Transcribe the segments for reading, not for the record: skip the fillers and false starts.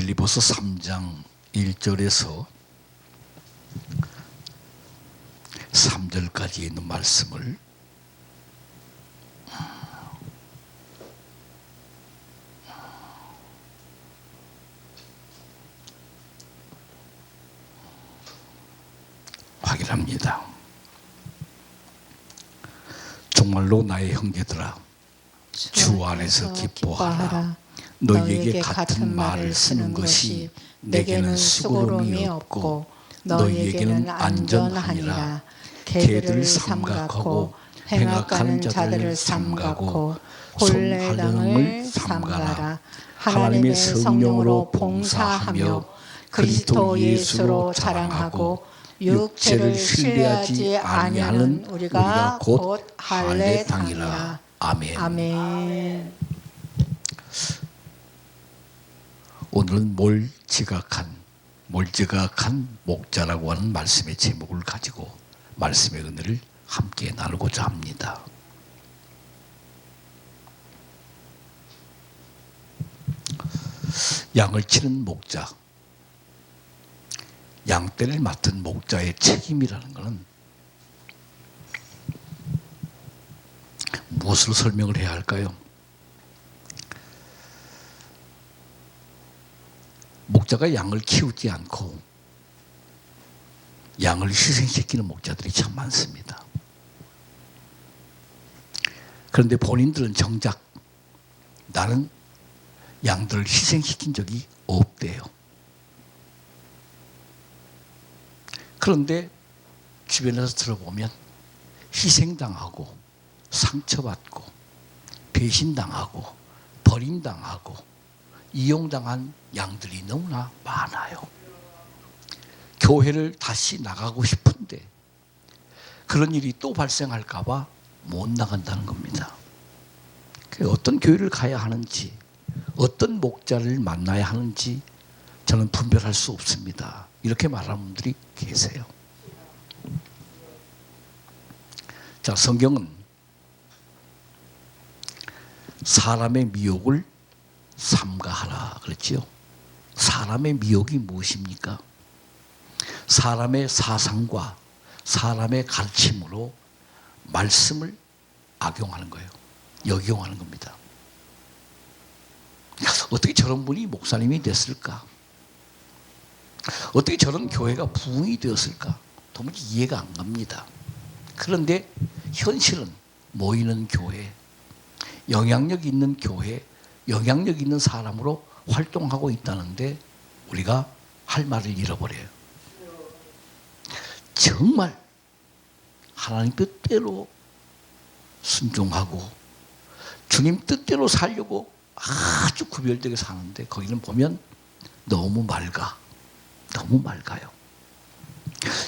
빌립보서 3장 1절에서 3절까지 있는 말씀을 확인합니다. 정말로 나의 형제들아, 주 안에서 기뻐하라. 너희에게 같은 말을 쓰는 것이 내게는 수고로움이 없고 너희에게는 안전하니라. 개들을 삼각하고 행악하는 자들을 삼가고 혼례당을 삼가라. 하나님의 성령으로 봉사하며 그리스도 예수로 자랑하고 육체를 신뢰하지 아니하는 우리가 곧 할례당이라. 아멘. 아멘. 오늘은 몰지각한 목자라고 하는 말씀의 제목을 가지고 말씀의 은혜를 함께 나누고자 합니다. 양을 치는 목자, 양떼를 맡은 목자의 책임이라는 것은 무엇으로 설명을 해야 할까요? 목자가 양을 키우지 않고 양을 희생시키는 목자들이 참 많습니다. 그런데 본인들은 정작 나는 양들을 희생시킨 적이 없대요. 그런데 주변에서 들어보면 희생당하고 상처받고 배신당하고 버림당하고 이용당한 양들이 너무나 많아요. 교회를 다시 나가고 싶은데 그런 일이 또 발생할까 봐 못 나간다는 겁니다. 어떤 교회를 가야 하는지, 어떤 목자를 만나야 하는지 저는 분별할 수 없습니다. 이렇게 말하는 분들이 계세요. 자, 성경은 사람의 미혹을 삼가하라 그랬지요. 사람의 미혹이 무엇입니까? 사람의 사상과 사람의 가르침으로 말씀을 악용하는 거예요. 역용하는 겁니다. 어떻게 저런 분이 목사님이 됐을까? 어떻게 저런 교회가 부흥이 되었을까? 도무지 이해가 안 갑니다. 그런데 현실은 모이는 교회, 영향력 있는 교회, 영향력 있는 사람으로 활동하고 있다는데 우리가 할 말을 잃어버려요. 정말 하나님 뜻대로 순종하고 주님 뜻대로 살려고 아주 구별되게 사는데 거기는 보면 너무 맑아. 너무 맑아요.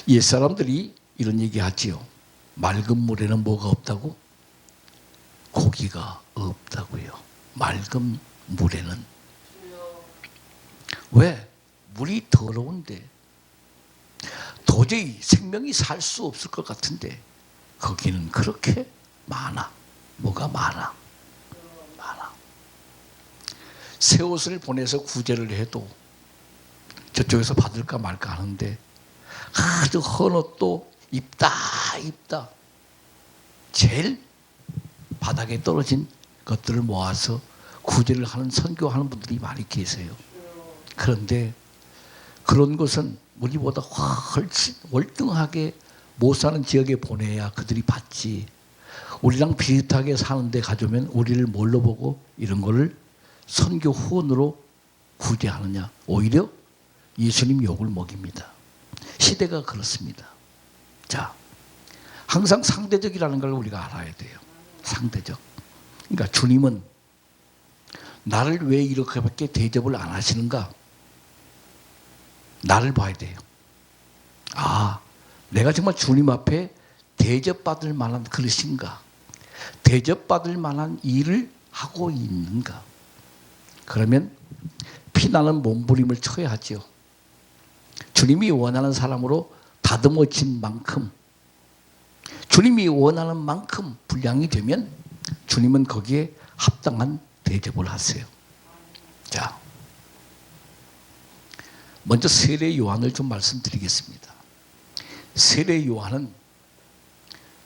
옛사람들이 이런 얘기 하지요. 맑은 물에는 뭐가 없다고? 고기가 없다고요. 맑은 물에는. 왜? 물이 더러운데 도저히 생명이 살 수 없을 것 같은데 거기는 그렇게 많아. 뭐가 많아. 많아. 새 옷을 보내서 구제를 해도 저쪽에서 받을까 말까 하는데 아주 헌 옷도 입다 제일 바닥에 떨어진 것들을 모아서 구제를 하는 선교하는 분들이 많이 계세요. 그런데 그런 것은 우리보다 훨씬 월등하게 못 사는 지역에 보내야 그들이 받지. 우리랑 비슷하게 사는데 가져오면 우리를 뭘로 보고 이런 거를 선교 후원으로 구제하느냐. 오히려 예수님 욕을 먹입니다. 시대가 그렇습니다. 자, 항상 상대적이라는 걸 우리가 알아야 돼요. 상대적. 그러니까 주님은 나를 왜 이렇게밖에 대접을 안 하시는가? 나를 봐야 돼요. 아, 내가 정말 주님 앞에 대접받을 만한 그릇인가? 대접받을 만한 일을 하고 있는가? 그러면 피나는 몸부림을 쳐야 하죠. 주님이 원하는 사람으로 다듬어진 만큼, 주님이 원하는 만큼 분량이 되면 주님은 거기에 합당한 대접을 하세요. 자, 먼저 세례 요한을 좀 말씀드리겠습니다. 세례 요한은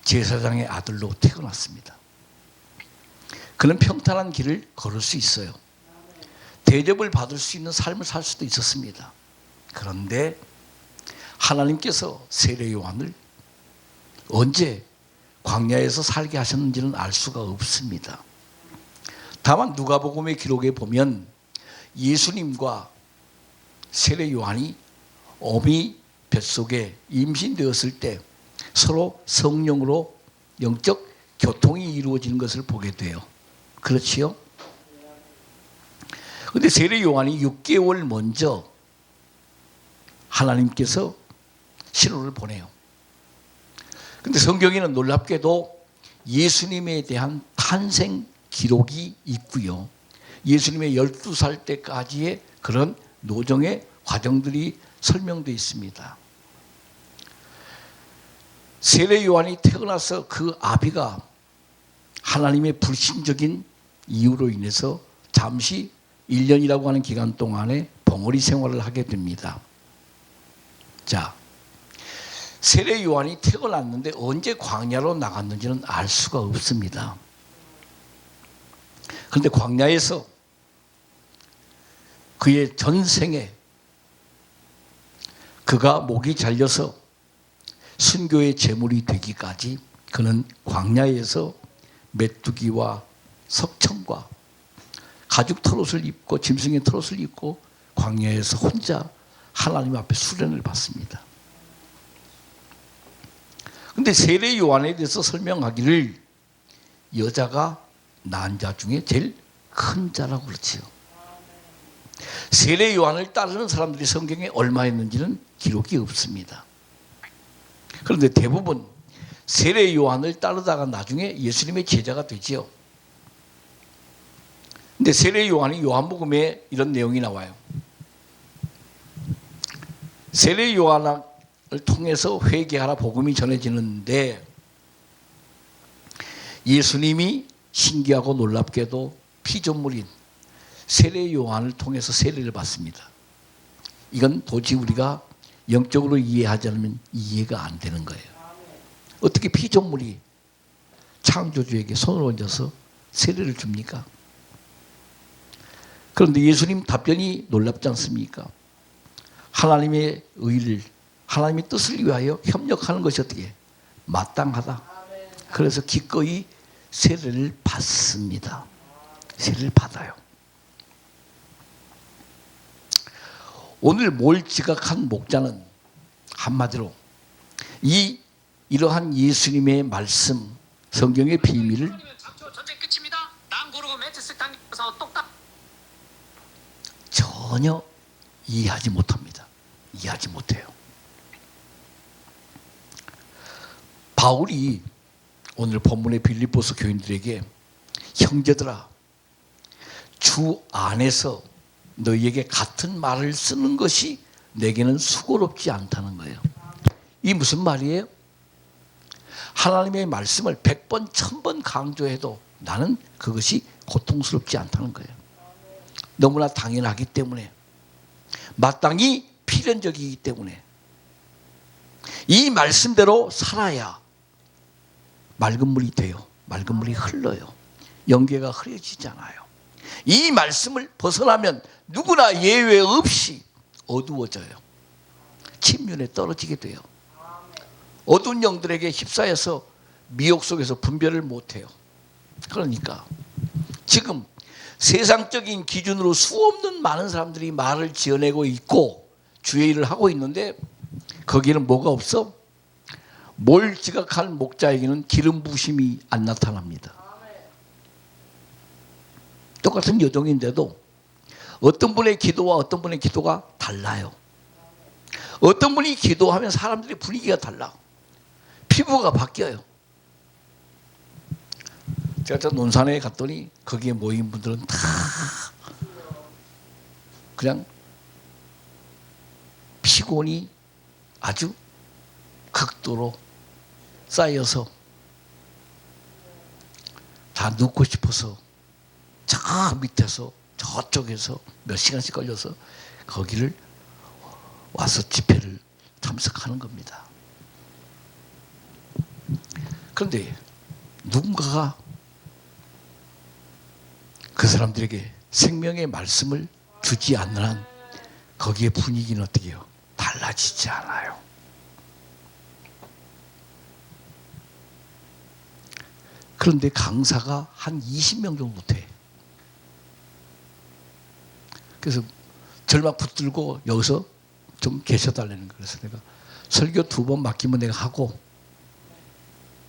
제사장의 아들로 태어났습니다. 그는 평탄한 길을 걸을 수 있어요. 대접을 받을 수 있는 삶을 살 수도 있었습니다. 그런데 하나님께서 세례 요한을 언제 광야에서 살게 하셨는지는 알 수가 없습니다. 다만 누가복음의 기록에 보면 예수님과 세례 요한이 어미 뱃속에 임신되었을 때 서로 성령으로 영적 교통이 이루어지는 것을 보게 돼요. 그렇지요? 그런데 세례 요한이 6개월 먼저 하나님께서 신호를 보내요. 그런데 성경에는 놀랍게도 예수님에 대한 탄생 기록이 있고요. 예수님의 12살 때까지의 그런 노정의 과정들이 설명되어 있습니다. 세례 요한이 태어나서 그 아비가 하나님의 불신적인 이유로 인해서 잠시 1년이라고 하는 기간 동안에 벙어리 생활을 하게 됩니다. 자, 세례 요한이 태어났는데 언제 광야로 나갔는지는 알 수가 없습니다. 그런데 광야에서 그의 전생에 그가 목이 잘려서 순교의 제물이 되기까지 그는 광야에서 메뚜기와 석청과 가죽 털옷을 입고 짐승의 털옷을 입고 광야에서 혼자 하나님 앞에 수련을 받습니다. 그런데 세례 요한에 대해서 설명하기를 여자가 낳은 자 중에 제일 큰 자라고 그렇지요. 세례 요한을 따르는 사람들이 성경에 얼마 있는지는 기록이 없습니다. 그런데 대부분 세례 요한을 따르다가 나중에 예수님의 제자가 되지요. 근데 세례 요한이 요한복음에 이런 내용이 나와요. 세례 요한을 통해서 회개하라 복음이 전해지는데 예수님이 신기하고 놀랍게도 피조물인 세례 요한을 통해서 세례를 받습니다. 이건 도저히 우리가 영적으로 이해하지 않으면 이해가 안 되는 거예요. 어떻게 피조물이 창조주에게 손을 얹어서 세례를 줍니까? 그런데 예수님 답변이 놀랍지 않습니까? 하나님의 의를, 하나님의 뜻을 위하여 협력하는 것이 어떻게? 마땅하다. 그래서 기꺼이 세례를 받습니다. 세례를 받아요. 오늘 뭘 지각한 목자는 한마디로 이러한 예수님의 말씀, 성경의 비밀을 전혀 이해하지 못합니다. 이해하지 못해요. 바울이 오늘 본문의 빌립보서 교인들에게 형제들아, 주 안에서 너희에게 같은 말을 쓰는 것이 내게는 수고롭지 않다는 거예요. 이 무슨 말이에요? 하나님의 말씀을 100번, 1000번 강조해도 나는 그것이 고통스럽지 않다는 거예요. 너무나 당연하기 때문에, 마땅히 필연적이기 때문에 이 말씀대로 살아야 맑은 물이 돼요. 맑은 물이 흘러요. 영계가 흐려지잖아요. 이 말씀을 벗어나면 누구나 예외 없이 어두워져요. 침륜에 떨어지게 돼요. 어두운 영들에게 휩싸여서 미혹 속에서 분별을 못해요. 그러니까 지금 세상적인 기준으로 수없는 많은 사람들이 말을 지어내고 있고 주의 일을 하고 있는데 거기는 뭐가 없어? 뭘 지각할 목자에게는 기름 부심이 안 나타납니다. 똑같은 여종인데도 어떤 분의 기도와 어떤 분의 기도가 달라요. 어떤 분이 기도하면 사람들의 분위기가 달라. 피부가 바뀌어요. 제가 저 논산에 갔더니 거기에 모인 분들은 다 그냥 피곤이 아주 극도로 쌓여서 다 눕고 싶어서 저 밑에서 저쪽에서 몇 시간씩 걸려서 거기를 와서 집회를 참석하는 겁니다. 그런데 누군가가 그 사람들에게 생명의 말씀을 주지 않는 한 거기에 분위기는 어떻게 해요? 달라지지 않아요. 그런데 강사가 한 20명 정도 돼. 그래서 절막 붙들고 여기서 좀 계셔달라는 거예요. 그래서 내가 설교 2번 맡기면 내가 하고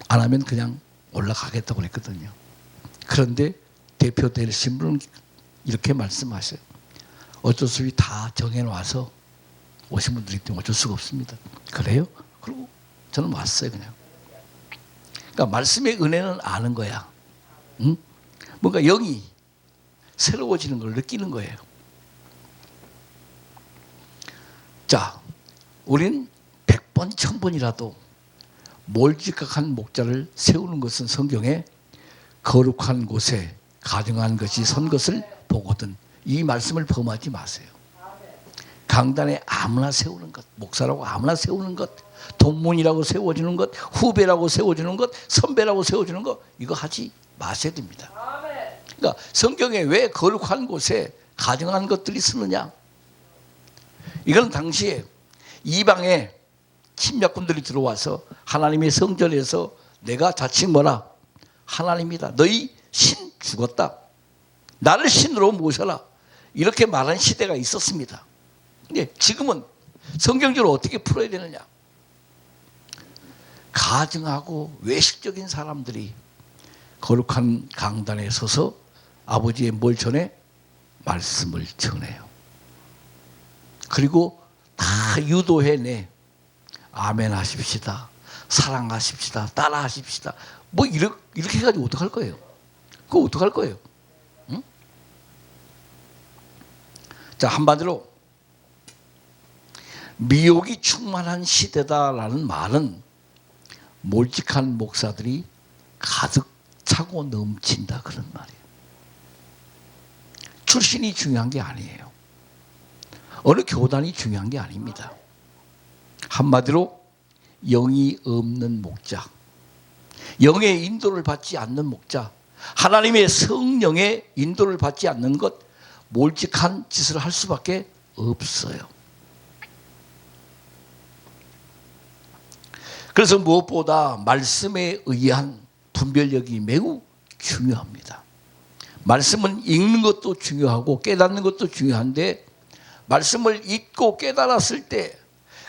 안 하면 그냥 올라가겠다고 그랬거든요. 그런데 대표 되신 분은 이렇게 말씀하셔요. 어쩔 수 없이 다 정해놔서 오신 분들이 때문에 어쩔 수가 없습니다. 그래요? 그리고 저는 왔어요, 그냥. 그러니까 말씀의 은혜는 아는 거야. 응? 뭔가 영이 새로워지는 걸 느끼는 거예요. 자, 우린 100번, 1000번이라도 몰직각한 목자를 세우는 것은 성경에 거룩한 곳에 가증한 것이 선 것을 보거든. 이 말씀을 범하지 마세요. 강단에 아무나 세우는 것, 목사라고 아무나 세우는 것, 동문이라고 세워주는 것, 후배라고 세워주는 것, 선배라고 세워주는 것, 이거 하지 마셔야 됩니다. 그러니까 성경에 왜 거룩한 곳에 가증한 것들이 쓰느냐? 이건 당시에 이방의 침략군들이 들어와서 하나님의 성전에서 내가 자칭 뭐라? 하나님이다. 너희 신 죽었다. 나를 신으로 모셔라. 이렇게 말하는 시대가 있었습니다. 근데 지금은 성경적으로 어떻게 풀어야 되느냐? 가증하고 외식적인 사람들이 거룩한 강단에 서서 아버지의 뭘 전해? 말씀을 전해요. 그리고 다 유도해내. 아멘 하십시다. 사랑하십시다. 따라하십시다. 뭐 이렇게 해가지고 어떡할 거예요? 그거 어떡할 거예요? 응? 자, 한마디로 미혹이 충만한 시대다라는 말은 몰직한 목사들이 가득 차고 넘친다 그런 말이에요. 출신이 중요한 게 아니에요. 어느 교단이 중요한 게 아닙니다. 한마디로 영이 없는 목자, 영의 인도를 받지 않는 목자, 하나님의 성령의 인도를 받지 않는 것, 몰직한 짓을 할 수밖에 없어요. 그래서 무엇보다 말씀에 의한 분별력이 매우 중요합니다. 말씀은 읽는 것도 중요하고 깨닫는 것도 중요한데 말씀을 읽고 깨달았을 때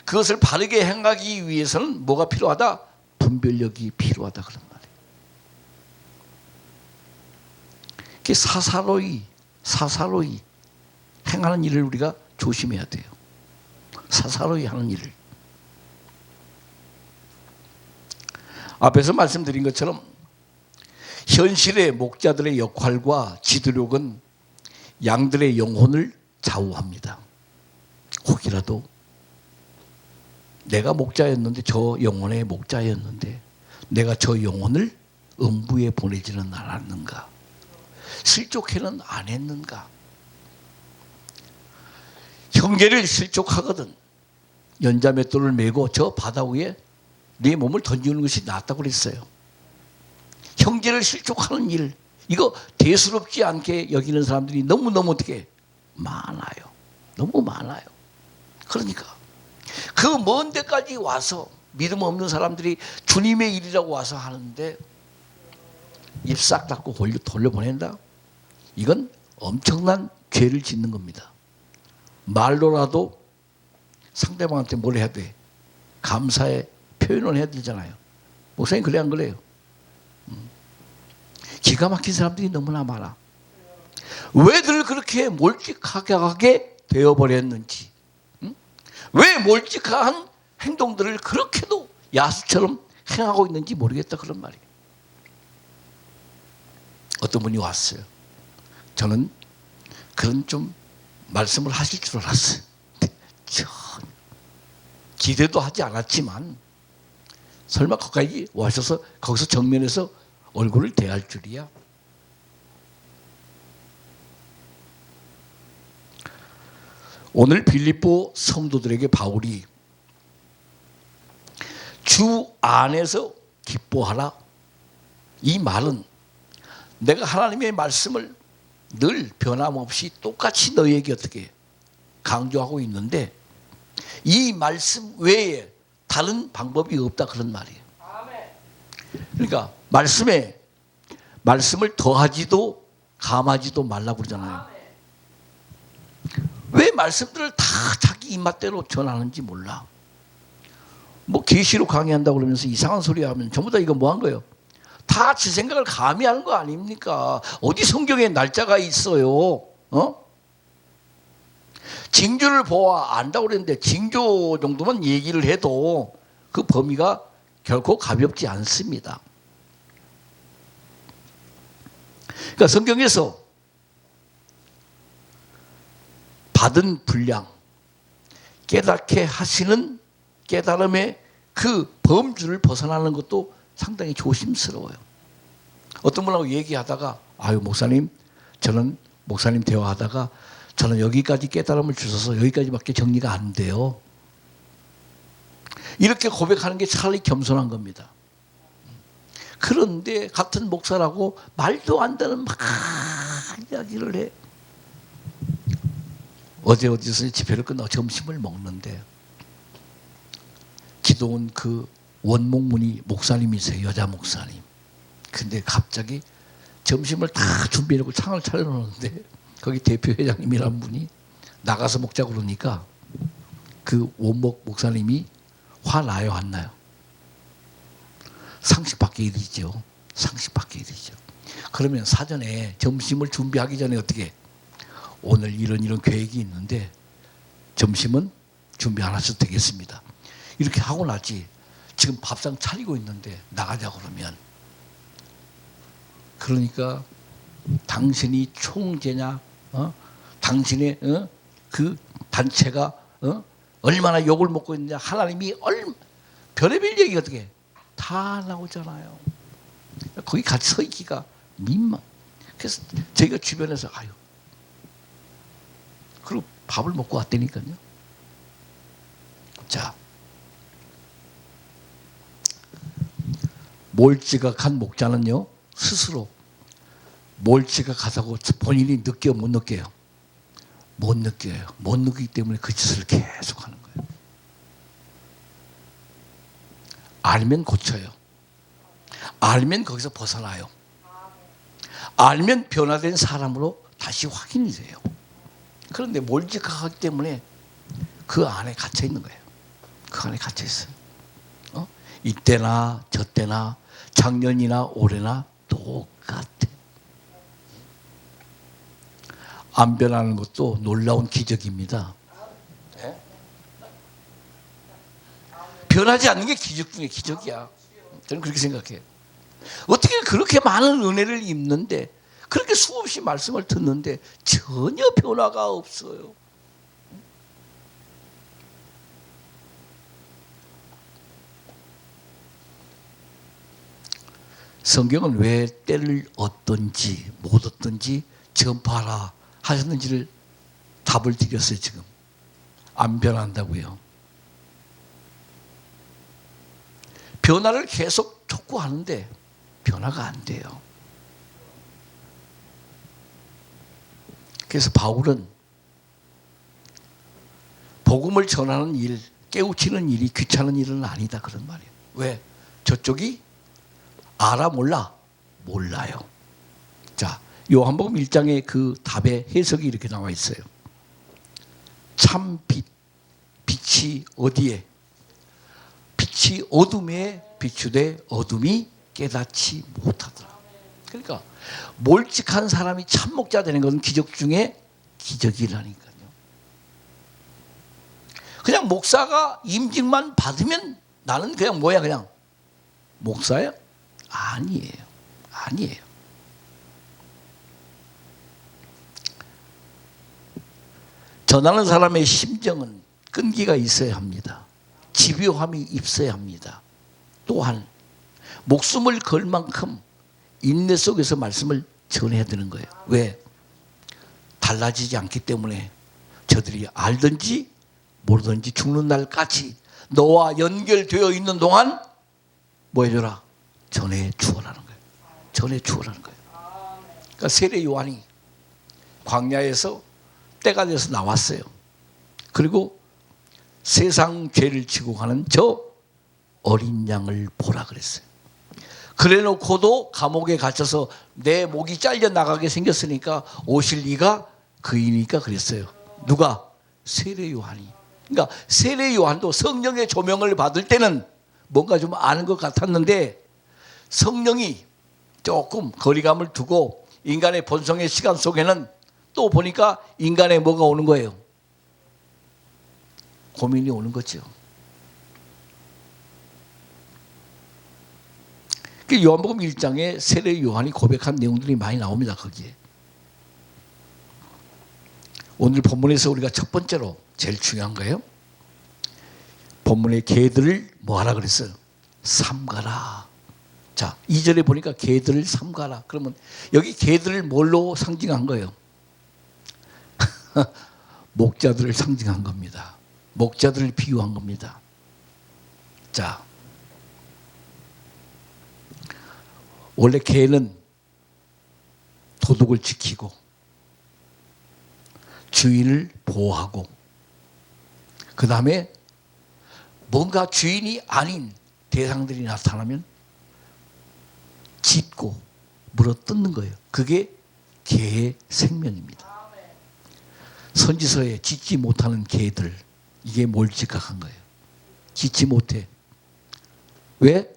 그것을 바르게 행하기 위해서는 뭐가 필요하다? 분별력이 필요하다 그런 말이에요. 사사로이 행하는 일을 우리가 조심해야 돼요. 사사로이 하는 일을. 앞에서 말씀드린 것처럼 현실의 목자들의 역할과 지도력은 양들의 영혼을 좌우합니다. 혹이라도 내가 목자였는데 저 영혼의 목자였는데 내가 저 영혼을 음부에 보내지는 않았는가? 실족해는 안 했는가? 형제를 실족하거든 연자맷돌을 메고 저 바다 위에 네 몸을 던지는 것이 낫다고 그랬어요. 형제를 실족하는 일, 이거 대수롭지 않게 여기는 사람들이 너무너무 어떻게 많아요. 너무 많아요. 그러니까 그 먼 데까지 와서 믿음 없는 사람들이 주님의 일이라고 와서 하는데 입 싹 닫고 돌려보낸다? 이건 엄청난 죄를 짓는 겁니다. 말로라도 상대방한테 뭘 해야 돼? 감사의 표현을 해야 되잖아요. 목사님 그래 안 그래요? 기가 막힌 사람들이 너무나 많아. 왜들 그렇게 몰직하게 되어버렸는지, 왜 몰직한 행동들을 그렇게도 야수처럼 행하고 있는지 모르겠다 그런 말이에요. 어떤 분이 왔어요. 저는 그런 좀 말씀을 하실 줄 알았어요. 기대도 하지 않았지만 설마 거기까지 와셔서 거기서 정면에서 얼굴을 대할 줄이야. 오늘 빌립보 성도들에게 바울이 주 안에서 기뻐하라, 이 말은 내가 하나님의 말씀을 늘 변함없이 똑같이 너희에게 어떻게 강조하고 있는데 이 말씀 외에 다른 방법이 없다, 그런 말이에요. 그러니까 말씀을 더하지도 감하지도 말라고 그러잖아요. 왜 말씀들을 다 자기 입맛대로 전하는지 몰라. 뭐 계시로 강의한다고 그러면서 이상한 소리 하면 전부 다 이거 뭐 한 거예요? 다 지 생각을 감히 하는 거 아닙니까? 어디 성경에 날짜가 있어요? 징조를 보아 안다고 그랬는데 징조 정도만 얘기를 해도 그 범위가 결코 가볍지 않습니다. 그러니까 성경에서 받은 분량, 깨닫게 하시는 깨달음의 그 범주를 벗어나는 것도 상당히 조심스러워요. 어떤 분하고 얘기하다가 아유 목사님, 저는 목사님 대화하다가 저는 여기까지 깨달음을 주셔서 여기까지밖에 정리가 안 돼요. 이렇게 고백하는 게 차라리 겸손한 겁니다. 그런데 같은 목사라고 말도 안 되는 막 이야기를 해. 어디서 집회를 끝나고 점심을 먹는데 기도원 그 원목문이 목사님이세요. 여자 목사님. 근데 갑자기 점심을 다 준비해놓고 창을 차려놓는데 거기 대표 회장님이란 분이 나가서 먹자고 그러니까 그 원목 목사님이 화나요, 안 나요? 상식 밖의 일이죠. 상식 밖의 일이죠. 그러면 사전에 점심을 준비하기 전에 어떻게 오늘 이런 계획이 있는데 점심은 준비 안 하셔도 되겠습니다. 이렇게 하고 나지. 지금 밥상 차리고 있는데 나가자 그러면 그러니까 당신이 총재냐, 당신의 그 단체가 얼마나 욕을 먹고 있느냐, 하나님이 별의별 얘기 어떻게 다 나오잖아요. 거기 같이 서 있기가 민망. 그래서 저희가 주변에서 아유, 그리고 밥을 먹고 왔다니까요. 자, 몰지각한 목자는요 스스로 몰지각하다고 본인이 느껴 못 느껴요? 못 느껴요. 못 느끼기 때문에 그 짓을 계속 하는 거예요. 알면 고쳐요. 알면 거기서 벗어나요. 알면 변화된 사람으로 다시 확인이 돼요. 그런데 몰지각하기 때문에 그 안에 갇혀 있는 거예요. 그 안에 갇혀 있어요. 이때나 저때나 작년이나 올해나 똑같아. 안 변하는 것도 놀라운 기적입니다. 네? 변하지 않는 게 기적 중에 기적이야. 저는 그렇게 생각해요. 어떻게 그렇게 많은 은혜를 입는데 그렇게 수없이 말씀을 듣는데 전혀 변화가 없어요. 성경은 왜 때를 얻든지 못 얻든지 전파하라 하셨는지를 답을 드렸어요. 지금 안 변한다고요. 변화를 계속 촉구하는데 변화가 안 돼요. 그래서 바울은 복음을 전하는 일, 깨우치는 일이 귀찮은 일은 아니다 그런 말이에요. 왜? 저쪽이 알아 몰라? 몰라요. 자, 요한복음 1장에 그 답의 해석이 이렇게 나와 있어요. 참 빛, 빛이 어디에? 빛이 어둠에 비추되 어둠이 깨닫지 못하더라. 그러니까 몰직한 사람이 참목자 되는 것은 기적 중에 기적이라니까요. 그냥 목사가 임직만 받으면 나는 그냥 뭐야, 그냥 목사야? 아니에요. 아니에요. 전하는 사람의 심정은 끈기가 있어야 합니다. 집요함이 있어야 합니다. 또한 목숨을 걸 만큼 인내 속에서 말씀을 전해야 되는 거예요. 왜? 달라지지 않기 때문에 저들이 알든지 모르든지 죽는 날까지 너와 연결되어 있는 동안 뭐 해줘라? 전해 주어라는 거예요. 전해 주어라는 거예요. 그러니까 세례 요한이 광야에서 때가 돼서 나왔어요. 그리고 세상 죄를 지고 가는 저 어린 양을 보라 그랬어요. 그래놓고도 감옥에 갇혀서 내 목이 잘려 나가게 생겼으니까 오실 이가 그이니까 그랬어요. 누가? 세례 요한이. 그러니까 세례 요한도 성령의 조명을 받을 때는 뭔가 좀 아는 것 같았는데 성령이 조금 거리감을 두고 인간의 본성의 시간 속에는 또 보니까 인간의 뭐가 오는 거예요? 고민이 오는 거죠. 요한복음 1장에 세례 요한이 고백한 내용들이 많이 나옵니다. 거기에. 오늘 본문에서 우리가 첫 번째로 제일 중요한 거예요. 본문의 개들을 뭐하라 그랬어요? 삼가라. 자, 2절에 보니까 개들을 삼가라. 그러면 여기 개들을 뭘로 상징한 거예요? 목자들을 상징한 겁니다. 목자들을 비유한 겁니다. 자, 원래 개는 도둑을 지키고 주인을 보호하고 그 다음에 뭔가 주인이 아닌 대상들이 나타나면 짖고 물어뜯는 거예요. 그게 개의 생명입니다. 선지서에 짖지 못하는 개들, 이게 뭘 지각한 거예요? 짖지 못해. 왜?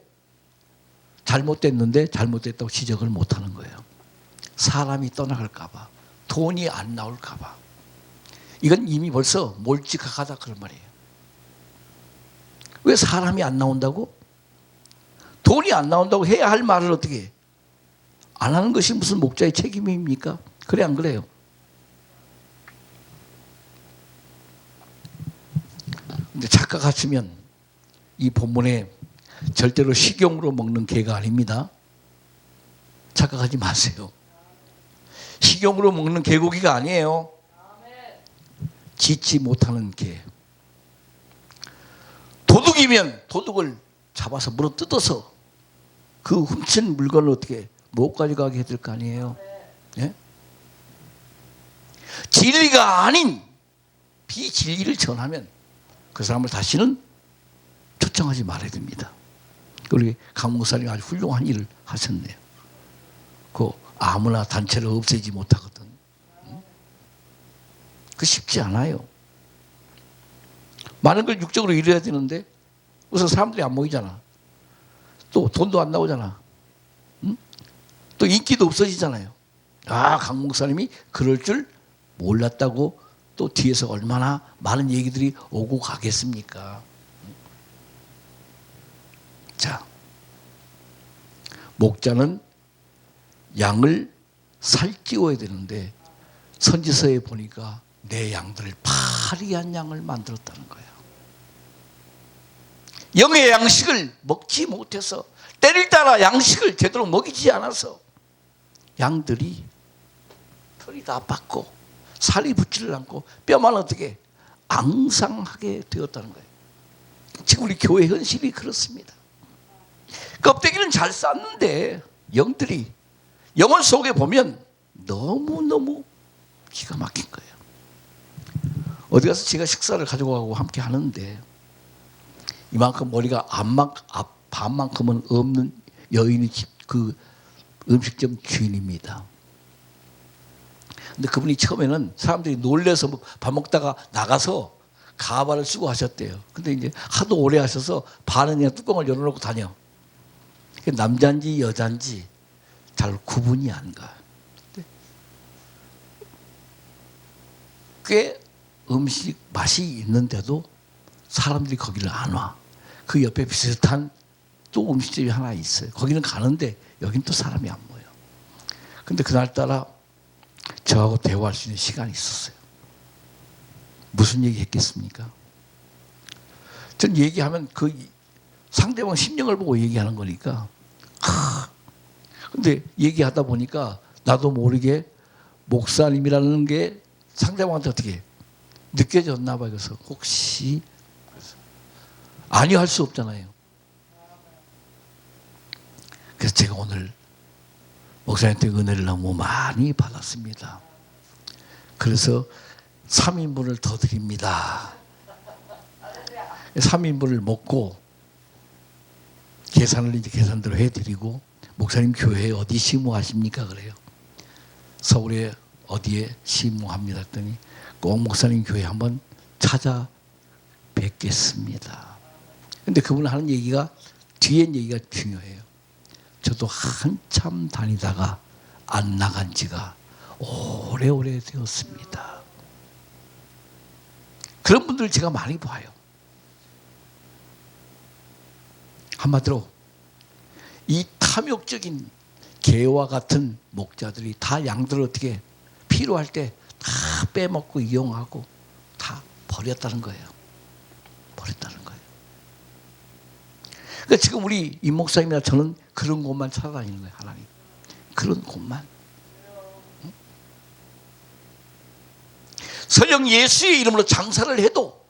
잘못됐는데 잘못됐다고 지적을 못하는 거예요. 사람이 떠나갈까 봐, 돈이 안 나올까 봐. 이건 이미 벌써 몰지각하다 그런 말이에요. 왜 사람이 안 나온다고? 돈이 안 나온다고 해야 할 말을 어떻게 해? 안 하는 것이 무슨 목자의 책임입니까? 그래 안 그래요? 근데 착각하시면 이 본문에 절대로 식용으로 먹는 개가 아닙니다. 착각하지 마세요. 식용으로 먹는 개고기가 아니에요. 짖지 못하는 개. 도둑이면 도둑을 잡아서 물어 뜯어서 그 훔친 물건을 어떻게 못 가져가게 해야 될 거 아니에요. 예? 진리가 아닌 비진리를 전하면 그 사람을 다시는 초청하지 말아야 됩니다. 우리 강 목사님이 아주 훌륭한 일을 하셨네요. 그 아무나 단체를 없애지 못하거든. 그 쉽지 않아요. 많은 걸 육적으로 이뤄야 되는데 우선 사람들이 안 모이잖아. 또 돈도 안 나오잖아. 응? 또 인기도 없어지잖아요. 아, 강 목사님이 그럴 줄 몰랐다고 또 뒤에서 얼마나 많은 얘기들이 오고 가겠습니까? 자, 목자는 양을 살찌워야 되는데 선지서에 보니까 내 양들을 파리한 양을 만들었다는 거예요. 영의 양식을 먹지 못해서 때를 따라 양식을 제대로 먹이지 않아서 양들이 털이 다 빠고 살이 붙지를 않고 뼈만 어떻게 앙상하게 되었다는 거예요. 지금 우리 교회 현실이 그렇습니다. 껍데기는 잘 쌌는데 영들이 영혼 속에 보면 너무너무 기가 막힌 거예요. 어디 가서 제가 식사를 가지고 가고 함께 하는데 이만큼 머리가 반만큼은 없는 여인이 그 음식점 주인입니다. 근데 그분이 처음에는 사람들이 놀래서 밥 먹다가 나가서 가발을 쓰고 하셨대요. 근데 이제 하도 오래 하셔서 반은 그냥 뚜껑을 열어놓고 다녀. 남자인지 여자인지 잘 구분이 안 가. 꽤 음식 맛이 있는데도 사람들이 거기를 안 와. 그 옆에 비슷한 또 음식집이 하나 있어요. 거기는 가는데 여긴 또 사람이 안 모여. 근데 그날따라 저하고 대화할 수 있는 시간이 있었어요. 무슨 얘기 했겠습니까? 전 얘기하면 그 상대방 심령을 보고 얘기하는 거니까. 근데 얘기하다 보니까 나도 모르게 목사님이라는 게 상대방한테 어떻게 느껴졌나 봐요. 그래서 혹시 아니요 할 수 없잖아요. 그래서 제가 오늘 목사님한테 은혜를 너무 많이 받았습니다. 그래서 3인분을 더 드립니다. 3인분을 먹고 계산을 이제 계산대로 해드리고, 목사님 교회에 어디 시무하십니까? 그래요. 서울에 어디에 시무합니다. 했더니 꼭 목사님 교회 한번 찾아뵙겠습니다. 근데 그분 하는 얘기가, 뒤엔 얘기가 중요해요. 저도 한참 다니다가 안 나간 지가 오래오래 되었습니다. 그런 분들 제가 많이 봐요. 한마디로 이 탐욕적인 개와 같은 목자들이 다 양들을 어떻게 필요할 때 다 빼먹고 이용하고 다 버렸다는 거예요. 버렸다는 거예요. 그러니까 지금 우리 임 목사님이나 저는 그런 곳만 찾아다니는 거예요. 하나님, 그런 곳만. 설령 예수의 이름으로 장사를 해도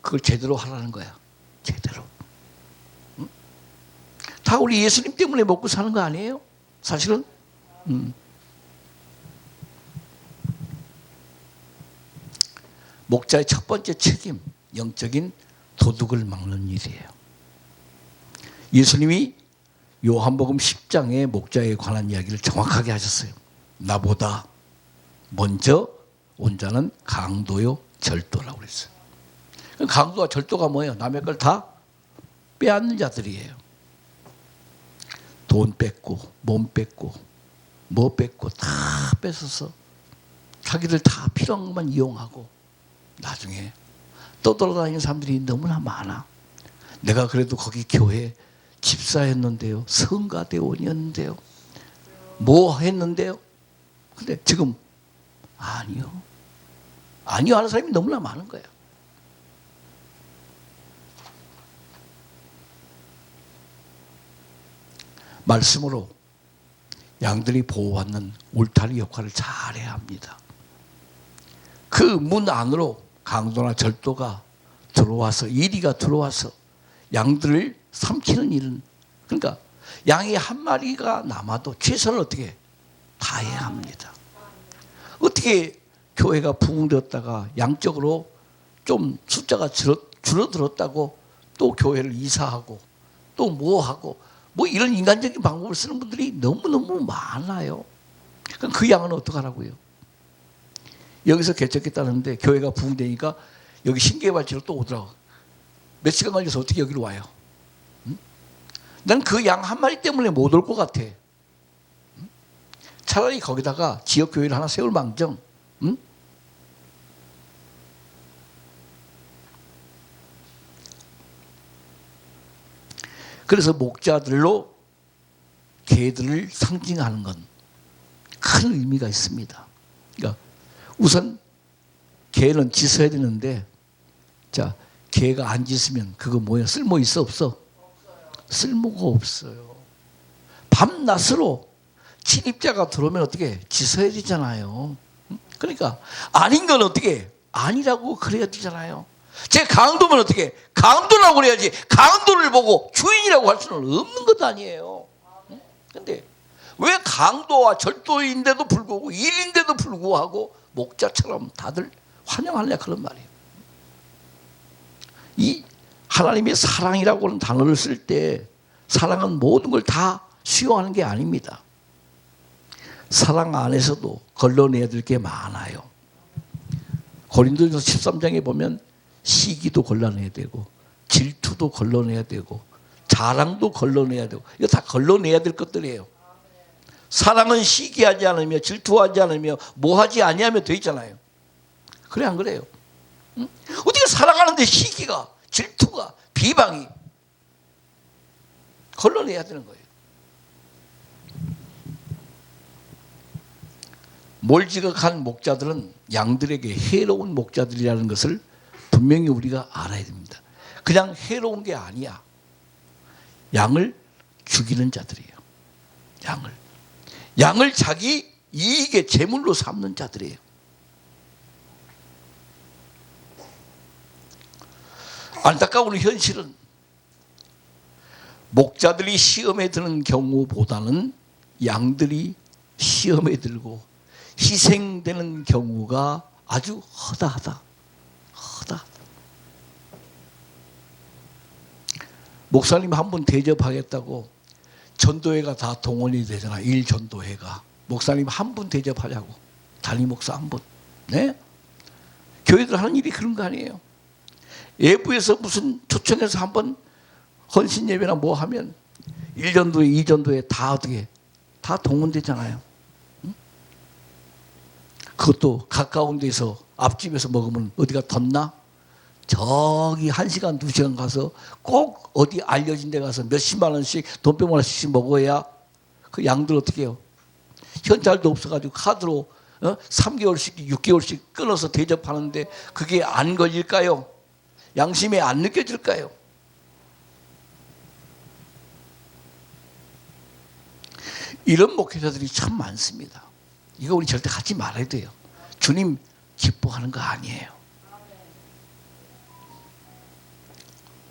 그걸 제대로 하라는 거야. 제대로. 다 우리 예수님 때문에 먹고 사는 거 아니에요? 사실은. 목자의 첫 번째 책임, 영적인 도둑을 막는 일이에요. 예수님이 요한복음 10장에 목자에 관한 이야기를 정확하게 하셨어요. 나보다 먼저 온 자는 강도요 절도라고 그랬어요. 강도와 절도가 뭐예요? 남의 걸 다 빼앗는 자들이에요. 돈 뺏고 몸 뺏고 뭐 뺏고 다 뺏어서 자기들 다 필요한 것만 이용하고 나중에 떠돌아다니는 사람들이 너무나 많아. 내가 그래도 거기 교회 집사했는데요, 성가대원이었는데요, 뭐 했는데요. 근데 지금 아니요 하는 사람이 너무나 많은 거야. 말씀으로 양들이 보호받는 울타리 역할을 잘해야 합니다. 그 문 안으로 강도나 절도가 들어와서, 이리가 들어와서 양들을 삼키는 일은, 그러니까 양이 한 마리가 남아도 최선을 어떻게 다해야 합니다. 어떻게 교회가 부흥되었다가 양적으로 좀 숫자가 줄어들었다고 또 교회를 이사하고 또 뭐하고 뭐 이런 인간적인 방법을 쓰는 분들이 너무너무 많아요. 그럼 그 양은 어떡하라고요? 여기서 개척했다는데 교회가 부흥되니까 여기 신개발지로 또 오더라고. 몇 시간 걸려서 어떻게 여기로 와요? 난 그 양 한 마리 때문에 못 올 것 같아. 차라리 거기다가 지역교회를 하나 세울 망정. 그래서 목자들로 개들을 상징하는 건 큰 의미가 있습니다. 그러니까 우선 개는 짖어야 되는데, 자, 개가 안 짖으면 그거 뭐야? 쓸모 있어 없어? 쓸모가 없어요. 밤낮으로 침입자가 들어오면 어떻게 짖어야 되잖아요. 그러니까 아닌 건 어떻게 아니라고 그래야 되잖아요. 제 강도면 어떻게 강도라고 그래야지, 강도를 보고 주인이라고 할 수는 없는 것 아니에요. 근데 왜 강도와 절도인데도 불구하고, 일인데도 불구하고 목자처럼 다들 환영하려 그런 말이에요. 이 하나님의 사랑이라고 하는 단어를 쓸 때 사랑은 모든 걸 다 수용하는 게 아닙니다. 사랑 안에서도 걸러내야 될 게 많아요. 고린도전서 13장에 보면 시기도 걸러내야 되고, 질투도 걸러내야 되고, 자랑도 걸러내야 되고, 이거 다 걸러내야 될 것들이에요. 사랑은 시기하지 않으며 질투하지 않으며 뭐하지 아니하며 돼 있잖아요. 그래 안 그래요? 응? 어떻게 사랑하는데 시기가, 질투가, 비방이 걸러내야 되는 거예요. 몰지각한 목자들은 양들에게 해로운 목자들이라는 것을 분명히 우리가 알아야 됩니다. 그냥 해로운 게 아니야. 양을 죽이는 자들이에요. 양을 자기 이익의 제물로 삼는 자들이에요. 안타까운 현실은 목자들이 시험에 드는 경우보다는 양들이 시험에 들고 희생되는 경우가 아주 허다하다. 목사님 한 분 대접하겠다고 전도회가 다 동원이 되잖아. 일전도회가. 목사님 한 분 대접하려고. 담임 목사 한 분. 네? 교회들 하는 일이 그런 거 아니에요. 외부에서 무슨 초청해서 한번 헌신 예배나 뭐 하면 1전도회, 2전도회 다 어떻게 다 동원되잖아요. 응? 그것도 가까운 데서 앞집에서 먹으면 어디가 덧나? 저기 1시간, 2시간 가서 꼭 어디 알려진 데 가서 몇십만 원씩 돈 100만 원씩 먹어야 그 양들 어떻게 해요? 현찰도 없어가지고 카드로 3개월씩, 6개월씩 끊어서 대접하는데 그게 안 걸릴까요? 양심에 안 느껴질까요? 이런 목회자들이 참 많습니다. 이거 우리 절대 하지 말아야 돼요. 주님 기뻐하는 거 아니에요.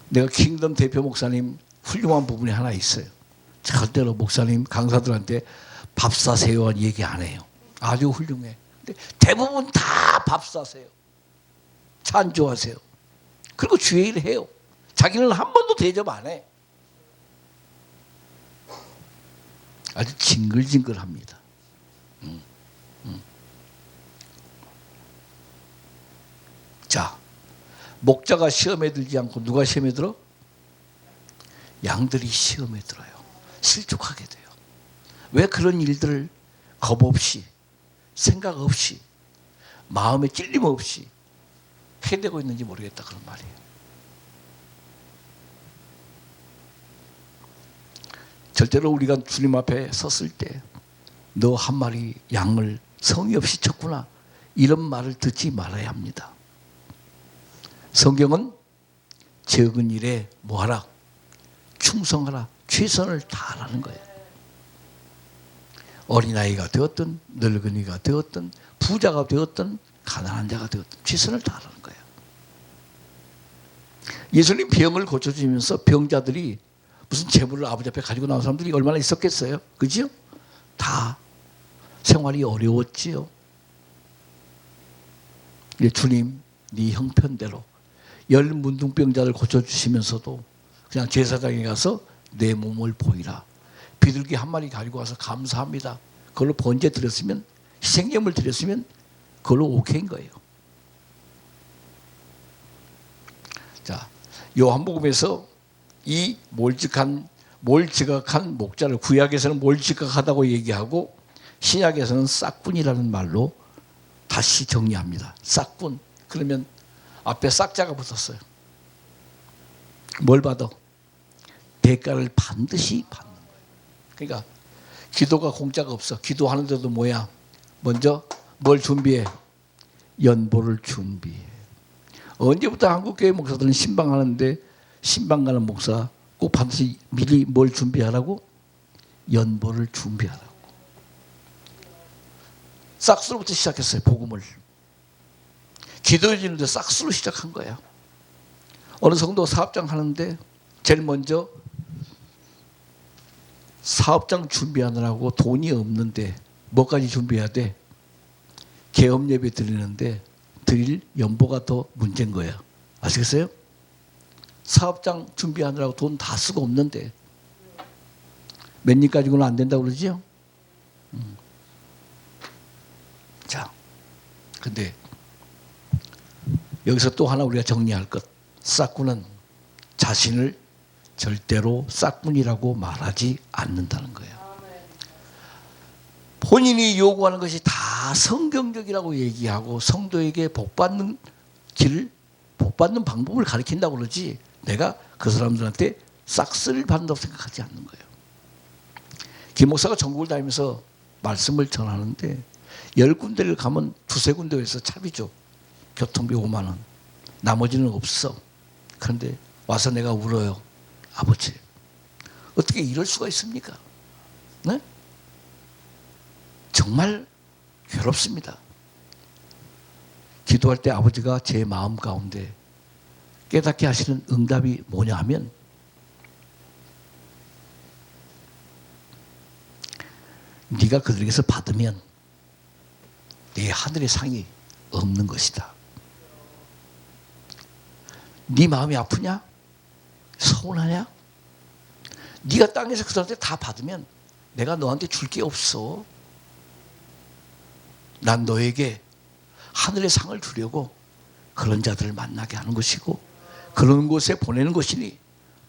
내가 킹덤 대표 목사님 훌륭한 부분이 하나 있어요. 절대로 목사님 강사들한테 밥 사세요 얘기 안 해요. 아주 훌륭해. 근데 대부분 다 밥 사세요. 찬조하세요. 그리고 주의 일을 해요. 자기는 한 번도 대접 안 해. 아주 징글징글합니다. 자, 목자가 시험에 들지 않고 누가 시험에 들어? 양들이 시험에 들어요. 실족하게 돼요. 왜 그런 일들을 겁 없이, 생각 없이, 마음에 찔림 없이 해대고 있는지 모르겠다 그런 말이에요. 절대로 우리가 주님 앞에 섰을 때 너 한 마리 양을 성의 없이 쳤구나 이런 말을 듣지 말아야 합니다. 성경은 적은 일에 뭐하라? 충성하라. 최선을 다하라는 거예요. 어린아이가 되었든 늙은이가 되었든 부자가 되었든 가난한 자가 되었든 최선을 다하라는 거예요. 예수님 병을 고쳐주면서 병자들이 무슨 재물을 아버지 앞에 가지고 나온 사람들이 얼마나 있었겠어요? 그죠? 다 생활이 어려웠지요. 주님 네 형편대로 10 문둥병자를 고쳐주시면서도 그냥 제사장에 가서 내 몸을 보이라. 비둘기 한 마리 가지고 와서 감사합니다. 그걸로 번제 드렸으면 희생제물 드렸으면 그걸로 오케이인 거예요. 자, 요한복음에서 이 몰지각한 목자를 구약에서는 몰지각하다고 얘기하고 신약에서는 싹군이라는 말로 다시 정리합니다. 싹군. 그러면 앞에 싹자가 붙었어요. 뭘 받아? 대가를 반드시 받는 거예요. 그러니까 기도가 공짜가 없어. 기도하는데도 뭐야? 먼저 뭘 준비해? 연보를 준비해. 언제부터 한국교회 목사들은 신방하는데 신방 가는 목사 꼭 반드시 미리 뭘 준비하라고? 연보를 준비하라고. 싹수로부터 시작했어요. 복음을. 기도해 주는데 싹수로 시작한 거야. 어느 성도 사업장 하는데 제일 먼저 사업장 준비하느라고 돈이 없는데 뭐까지 준비해야 돼? 개업 예배 드리는데 드릴 연보가 더 문제인 거야. 아시겠어요? 사업장 준비하느라고 돈 다 쓰고 없는데 몇 년 가지고는 안 된다고 그러죠? 자, 근데 여기서 또 하나 우리가 정리할 것. 싹군은 자신을 절대로 싹군이라고 말하지 않는다는 거예요. 본인이 요구하는 것이 다 성경적이라고 얘기하고 성도에게 복받는 길을, 복받는 방법을 가르친다고 그러지 내가 그 사람들한테 싹쓸이를 받는다고 생각하지 않는 거예요. 김 목사가 전국을 다니면서 말씀을 전하는데 10군데를 가면 2~3군데에서 차비죠. 교통비 5만 원. 나머지는 없어. 그런데 와서 내가 울어요. 아버지, 어떻게 이럴 수가 있습니까? 네? 정말 괴롭습니다. 기도할 때 아버지가 제 마음 가운데 깨닫게 하시는 응답이 뭐냐 하면 네가 그들에게서 받으면 네 하늘의 상이 없는 것이다. 네 마음이 아프냐? 서운하냐? 네가 땅에서 그 사람한테 다 받으면 내가 너한테 줄 게 없어. 난 너에게 하늘의 상을 주려고 그런 자들을 만나게 하는 것이고 그런 곳에 보내는 것이니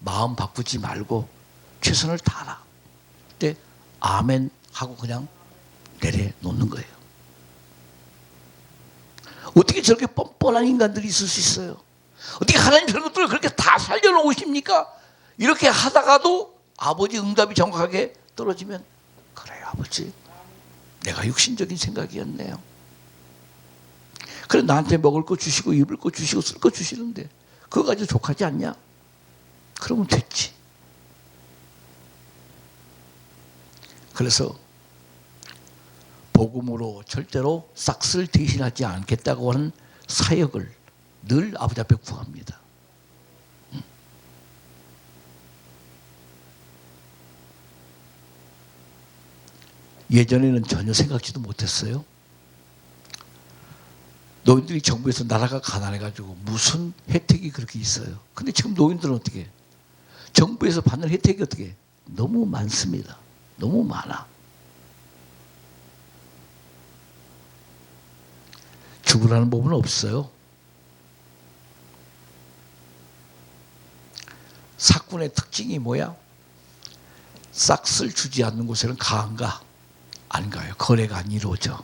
마음 바꾸지 말고 최선을 다하라. 그때 아멘 하고 그냥 내려놓는 거예요. 어떻게 저렇게 뻔뻔한 인간들이 있을 수 있어요? 어떻게 하나님 저런 것들을 그렇게 다 살려놓으십니까? 이렇게 하다가도 아버지 응답이 정확하게 떨어지면 그래요 아버지 내가 육신적인 생각이었네요. 그래 나한테 먹을 거 주시고 입을 거 주시고 쓸 거 주시는데 그거 가지고 족하지 않냐? 그러면 됐지. 그래서 복음으로 절대로 싹쓸 대신하지 않겠다고 하는 사역을 늘 아버지 앞에 구합니다. 예전에는 전혀 생각지도 못했어요. 노인들이 정부에서 나라가 가난해가지고 무슨 혜택이 그렇게 있어요. 근데 지금 노인들은 어떻게 해요? 정부에서 받는 혜택이 어떻게 해요? 너무 많습니다. 너무 많아. 죽으라는 법은 없어요. 사꾼의 특징이 뭐야? 싹쓸 주지 않는 곳에는 가안가? 안 가요. 거래가 안 이루어져.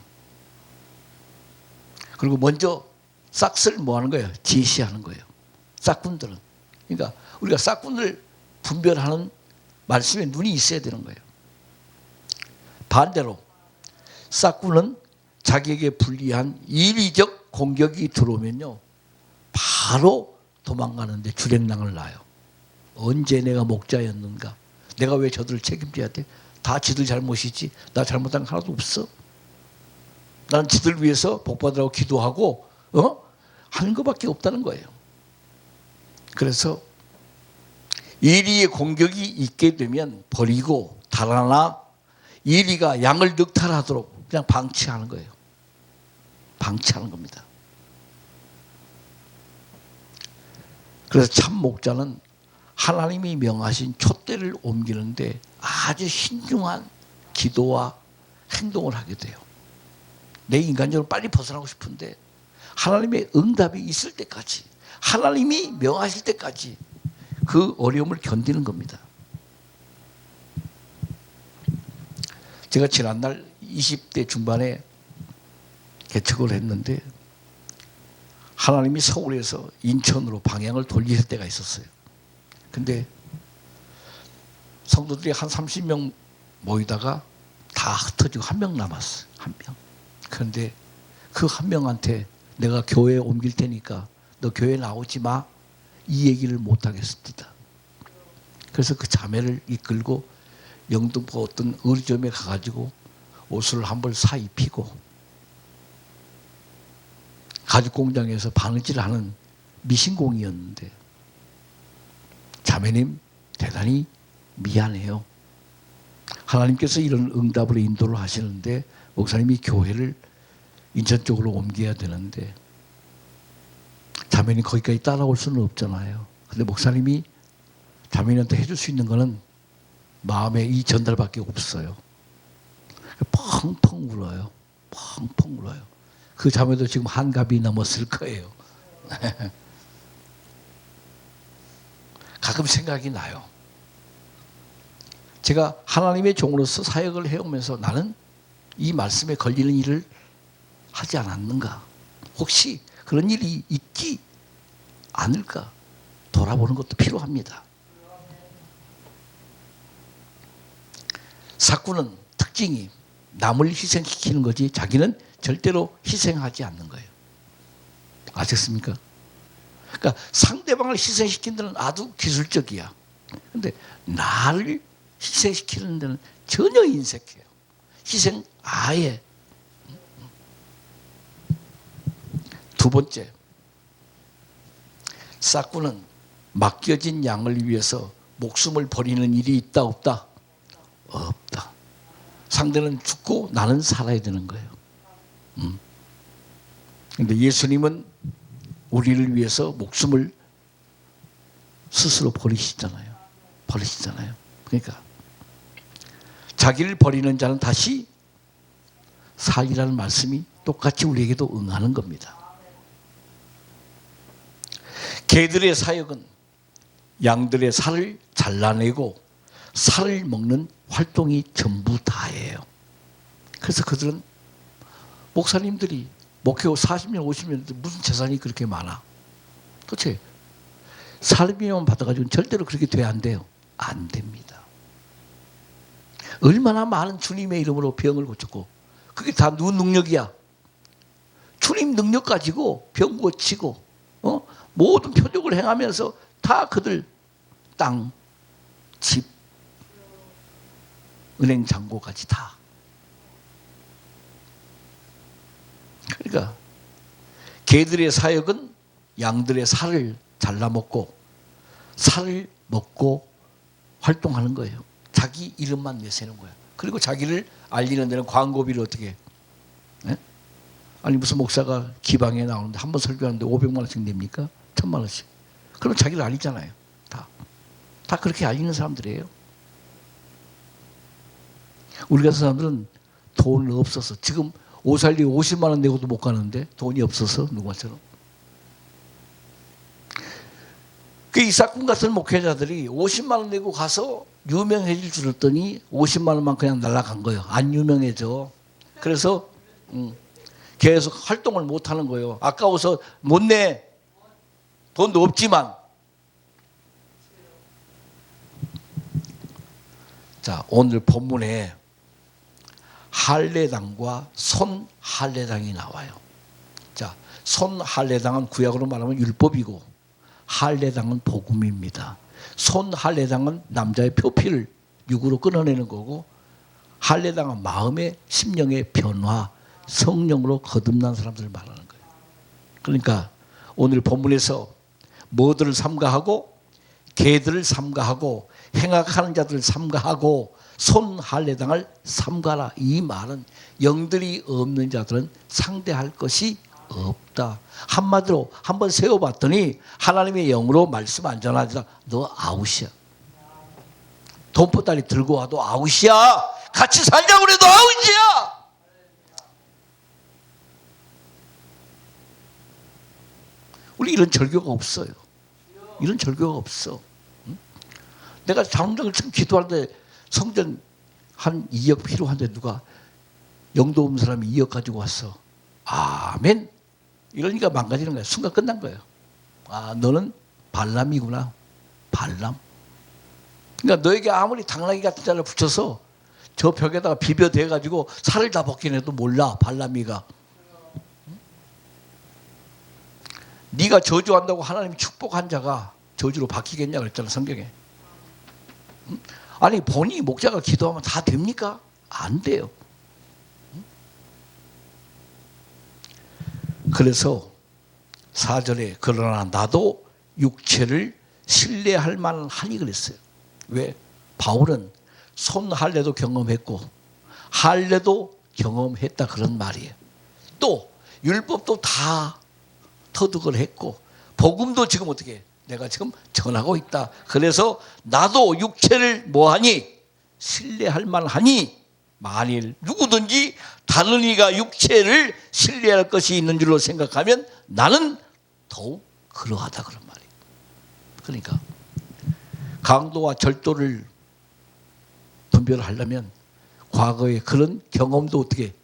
그리고 먼저 싹쓸 뭐 하는 거예요? 제시하는 거예요. 싹꾼들은. 그러니까 우리가 싹꾼을 분별하는 말씀에 눈이 있어야 되는 거예요. 반대로 싹꾼은 자기에게 불리한 인위적 공격이 들어오면요. 바로 도망가는데 주랭랑을 놔요. 언제 내가 목자였는가? 내가 왜 저들을 책임져야 돼? 다 지들 잘못이지. 나 잘못한 거 하나도 없어. 나는 지들 위해서 복받으라고 기도하고 하는 것밖에 없다는 거예요. 그래서 예리의 공격이 있게 되면 버리고 달아나 예리가 양을 늑탈하도록 그냥 방치하는 거예요. 방치하는 겁니다. 그래서 참 목자는 하나님이 명하신 촛대를 옮기는데 아주 신중한 기도와 행동을 하게 돼요. 내 인간적으로 빨리 벗어나고 싶은데 하나님의 응답이 있을 때까지 하나님이 명하실 때까지 그 어려움을 견디는 겁니다. 제가 지난날 20대 중반에 개척을 했는데 하나님이 서울에서 인천으로 방향을 돌리실 때가 있었어요. 근데 성도들이 한 30명 모이다가 다 흩어지고 한 명 남았어요. 한 명. 그런데 그 한 명한테 내가 교회에 옮길 테니까 너 교회 나오지 마. 이 얘기를 못 하겠습니다. 그래서 그 자매를 이끌고 영등포 어떤 의류점에 가가지고 옷을 한 벌 사 입히고 가죽공장에서 바느질을 하는 미신공이었는데 자매님 대단히 미안해요. 하나님께서 이런 응답으로 인도를 하시는데 목사님이 교회를 인천 쪽으로 옮겨야 되는데 자매님 거기까지 따라올 수는 없잖아요. 근데 목사님이 자매님한테 해줄 수 있는 거는 마음의 이 전달밖에 없어요. 펑펑 울어요. 펑펑 울어요. 그 자매도 지금 한갑이 넘었을 거예요. 가끔 생각이 나요. 제가 하나님의 종으로서 사역을 해오면서 나는 이 말씀에 걸리는 일을 하지 않았는가? 혹시 그런 일이 있지 않을까? 돌아보는 것도 필요합니다. 사꾼은 특징이 남을 희생시키는 거지 자기는 절대로 희생하지 않는 거예요. 아셨습니까? 그러니까 상대방을 희생시키는 데는 아주 기술적이야. 그런데 나를 희생시키는 데는 전혀 인색해요. 희생 아예. 두 번째, 싹구는 맡겨진 양을 위해서 목숨을 버리는 일이 있다 없다? 없다. 상대는 죽고 나는 살아야 되는 거예요. 근데 예수님은 우리를 위해서 목숨을 스스로 버리시잖아요. 그러니까 자기를 버리는 자는 다시 살리라는 말씀이 똑같이 우리에게도 응하는 겁니다. 개들의 사역은 양들의 살을 잘라내고 살을 먹는 활동이 전부 다예요. 그래서 그들은 목사님들이 목회 40년 50년 무슨 재산이 그렇게 많아? 그렇지? 살비만 받아가지고는 절대로 그렇게 돼야 안 돼요. 안 됩니다. 얼마나 많은 주님의 이름으로 병을 고쳤고 그게 다 누구 능력이야? 주님 능력 가지고 병 고치고 모든 표적을 행하면서 다 그들 땅, 집, 은행 잔고까지 다. 그러니까 개들의 사역은 양들의 살을 잘라먹고 살을 먹고 활동하는 거예요. 자기 이름만 내세우는 거예요. 그리고 자기를 알리는 데는 광고비를 어떻게 해? 네? 아니 무슨 목사가 기방에 나오는데 한 번 설교하는데 500만 원씩 냅니까? 1000만 원씩. 그럼 자기를 알리잖아요. 다 그렇게 알리는 사람들이에요. 우리 같은 사람들은 돈 없어서 지금 옷 살리 50만 원 내고도 못 가는데 돈이 없어서 누구처럼. 그 이삭군 같은 목회자들이 50만 원 내고 가서 유명해질 줄 알았더니 50만 원만 그냥 날아간 거예요. 안 유명해져. 그래서 계속 활동을 못 하는 거예요. 아까워서 못 내. 돈도 없지만. 자, 오늘 본문에 할례당과 손할례당이 나와요. 자, 손할례당은 구약으로 말하면 율법이고 할례당은 복음입니다. 손할례당은 남자의 표피를 육으로 끊어내는 거고 할례당은 마음의 심령의 변화, 성령으로 거듭난 사람들을 말하는 거예요. 그러니까 오늘 본문에서 뭐들을 삼가하고 개들을 삼가하고 행악하는 자들을 삼가하고 손할례당을 삼가라. 이 말은 영들이 없는 자들은 상대할 것이 없다. 한마디로 한번 세워봤더니 하나님의 영으로 말씀 안 전하지라 너 아웃이야. 돈보따리 들고 와도 아웃이야. 같이 살자고 그래도 아웃이야. 우리 이런 절교가 없어요. 이런 절교가 없어. 내가 장정을 참 기도하는데 성전 한 2억 필요한데 누가 영도 없는 사람이 2억 가지고 왔어. 아멘. 이러니까 망가지는 거야. 순간 끝난 거예요. 아, 너는 발람이구나. 발람. 그러니까 너에게 아무리 당나귀 같은 자를 붙여서 저 벽에다가 비벼대가지고 살을 다 벗긴 해도 몰라. 발람이가. 네가 저주한다고 하나님이 축복한 자가 저주로 바뀌겠냐 그랬잖아 성경에. 아니 본인이 목자가 기도하면 다 됩니까? 안 돼요. 그래서 4절에 그러나 나도 육체를 신뢰할 만하니 그랬어요. 왜? 바울은 손할례도 경험했고 할례도 경험했다 그런 말이에요. 또 율법도 다 터득을 했고 복음도 지금 어떻게 해? 내가 지금 전하고 있다. 그래서 나도 육체를 뭐하니? 신뢰할 만하니 만일 누구든지 다른 이가 육체를 신뢰할 것이 있는 줄로 생각하면 나는 더욱 그러하다 그런 말이에요. 그러니까 강도와 절도를 분별하려면 과거에 그런 경험도 어떻게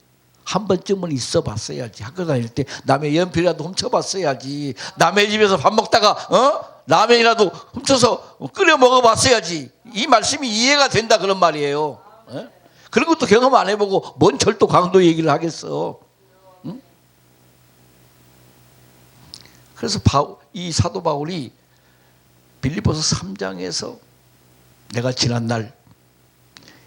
한 번쯤은 있어 봤어야지. 학교 다닐 때 남의 연필이라도 훔쳐봤어야지. 남의 집에서 밥 먹다가 라면이라도 훔쳐서 끓여 먹어봤어야지. 이 말씀이 이해가 된다 그런 말이에요. 그런 것도 경험 안 해보고 뭔 절도 강도 얘기를 하겠어. 응? 그래서 이 사도 바울이 빌립보서 3장에서 내가 지난날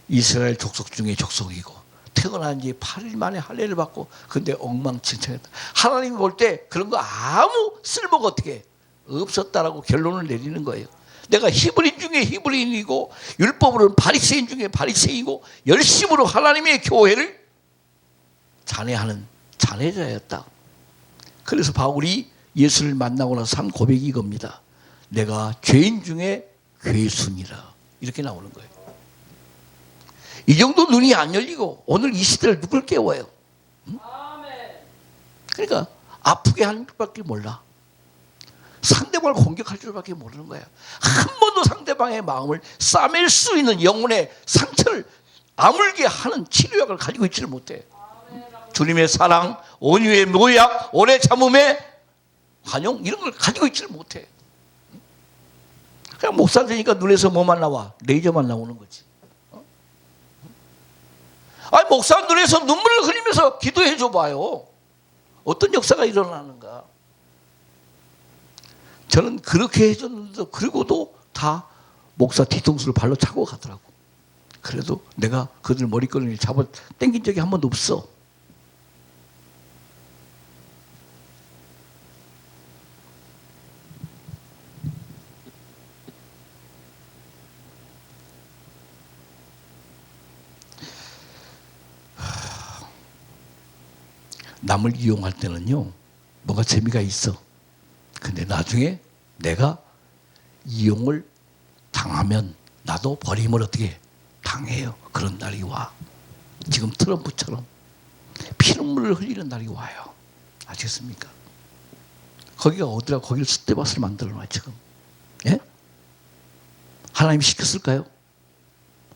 이스라엘 족속 중에 족속이고 태어난 지 8일 만에 할례를 받고 근데 엉망진창했다. 하나님 볼 때 그런 거 아무 쓸모가 어떻게 해? 없었다라고 결론을 내리는 거예요. 내가 히브리인 중에 히브리인이고 율법으로는 바리새인 중에 바리새인이고 열심으로 하나님의 교회를 잔해하는 잔해자였다. 그래서 바울이 예수를 만나고 나서 한 고백이 이겁니다. 내가 죄인 중에 괴순이라. 이렇게 나오는 거예요. 이 정도 눈이 안 열리고 오늘 이 시대를 누굴 깨워요? 응? 그러니까 아프게 하는 줄밖에 몰라. 상대방을 공격할 줄밖에 모르는 거야. 한 번도 상대방의 마음을 싸맬 수 있는 영혼의 상처를 아물게 하는 치료약을 가지고 있지를 못해. 주님의 사랑, 온유의 모약, 오래 참음의 관용 이런 걸 가지고 있지를 못해. 그냥 목사 되니까 눈에서 뭐만 나와? 레이저만 나오는 거지. 아니 목사 눈에서 눈물을 흘리면서 기도해 줘봐요. 어떤 역사가 일어나는가? 저는 그렇게 해줬는데 그리고도 다 목사 뒤통수를 발로 차고 가더라고. 그래도 내가 그들 머리끈을 잡아 당긴 적이 한 번도 없어. 남을 이용할 때는요, 뭐가 재미가 있어. 근데 나중에 내가 이용을 당하면 나도 버림을 어떻게 당해요. 그런 날이 와. 지금 트럼프처럼 피눈물을 흘리는 날이 와요. 아시겠습니까? 거기가 어디라 거기를 숫대밭을 만들어놔 지금. 예? 하나님이 시켰을까요?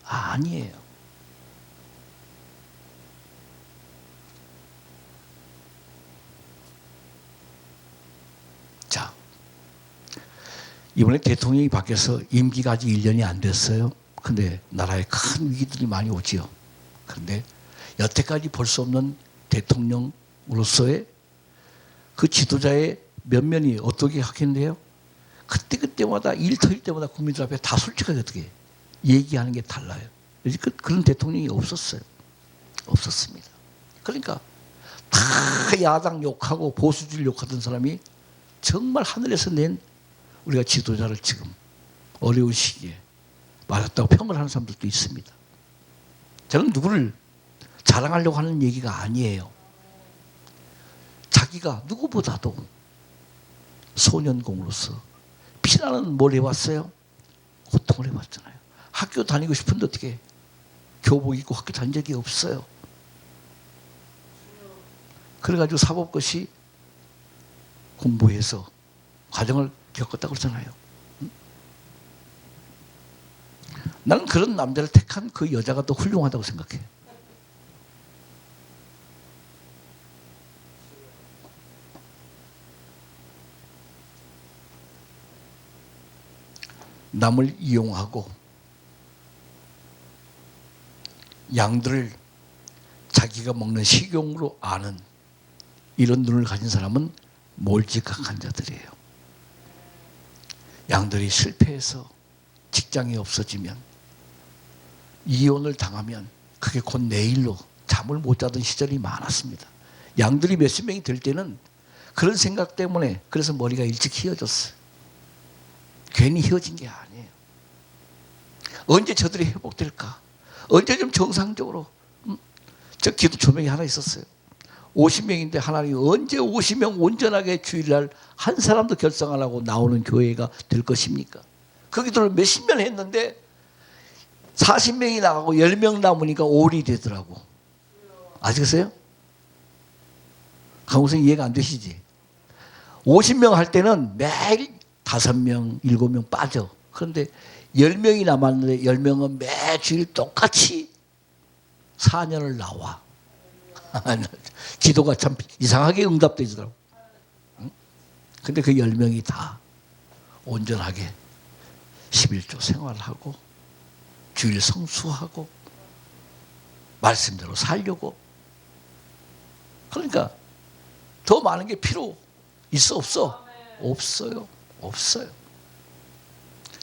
아니에요. 자, 이번에 대통령이 바뀌어서 임기가 아직 1년이 안 됐어요. 근데 나라에 큰 위기들이 많이 오지요. 그런데 여태까지 볼 수 없는 대통령으로서의 그 지도자의 면면이 어떻게 하겠는데요? 그때마다 일 터질 때마다 국민들 앞에 다 솔직하게 어떻게 얘기하는 게 달라요. 그런 대통령이 없었어요. 없었습니다. 그러니까 다 야당 욕하고 보수주의 욕하던 사람이 정말 하늘에서 낸 우리가 지도자를 지금 어려운 시기에 맞았다고 평을 하는 사람들도 있습니다. 저는 누구를 자랑하려고 하는 얘기가 아니에요. 자기가 누구보다도 소년공으로서 피나는 뭘 해왔어요? 고통을 해봤잖아요. 학교 다니고 싶은데 어떻게 교복 입고 학교 다닌 적이 없어요. 그래가지고 사법고시 공부해서 과정을 겪었다고 그러잖아요. 나는 그런 남자를 택한 그 여자가 더 훌륭하다고 생각해. 남을 이용하고 양들을 자기가 먹는 식용으로 아는 이런 눈을 가진 사람은 몰직각한 자들이에요. 양들이 실패해서 직장이 없어지면 이혼을 당하면 그게 곧 내일로 잠을 못 자던 시절이 많았습니다. 양들이 몇십 명이 될 때는 그런 생각 때문에 그래서 머리가 일찍 휘어졌어요. 괜히 휘어진 게 아니에요. 언제 저들이 회복될까? 언제 좀 정상적으로 저 기도 조명이 하나 있었어요. 50명인데 하나님이 언제 50명 온전하게 주일날 한 사람도 결성 안 하고 나오는 교회가 될 것입니까? 그 기도를 몇십 년 했는데 40명이 나가고 10명 남으니까 5일이 되더라고. 아시겠어요? 강우생 이해가 안 되시지? 50명 할 때는 매일 5명, 7명 빠져. 그런데 10명이 남았는데 10명은 매주일 똑같이 4년을 나와. 기도가 참 이상하게 응답되더라고. 근데 그 10명이 다 온전하게 11조 생활하고 주일 성수하고 말씀대로 살려고. 그러니까 더 많은 게 필요 있어 없어? 없어요. 없어요.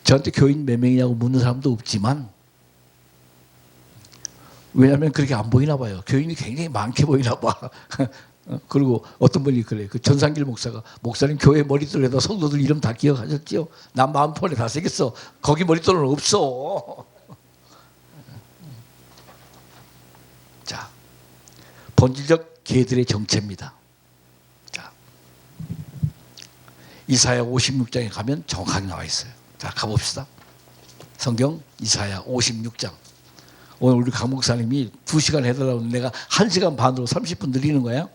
저한테 교인 몇 명이냐고 묻는 사람도 없지만 왜냐하면 그렇게 안 보이나 봐요. 교인이 굉장히 많게 보이나 봐. 그리고 어떤 분이 그래. 그 전상길 목사가 목사님 교회 머릿돌에다 성도들 이름 다 기억하셨죠? 난 마음폰에 다 새겼어. 거기 머릿돌은 없어. 자, 본질적 개들의 정체입니다. 자, 이사야 56장에 가면 정확하게 나와 있어요. 자, 가봅시다. 성경 이사야 56장. 오늘 우리 강 목사님이 2시간 해달라고 하는데 내가 1시간 반으로 30분 늘리는 거야.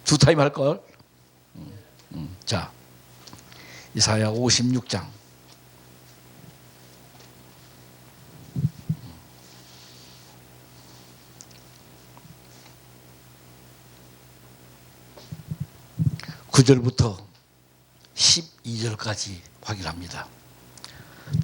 두 타임 할걸. 자, 이사야 56장. 구절부터 12절까지 확인합니다.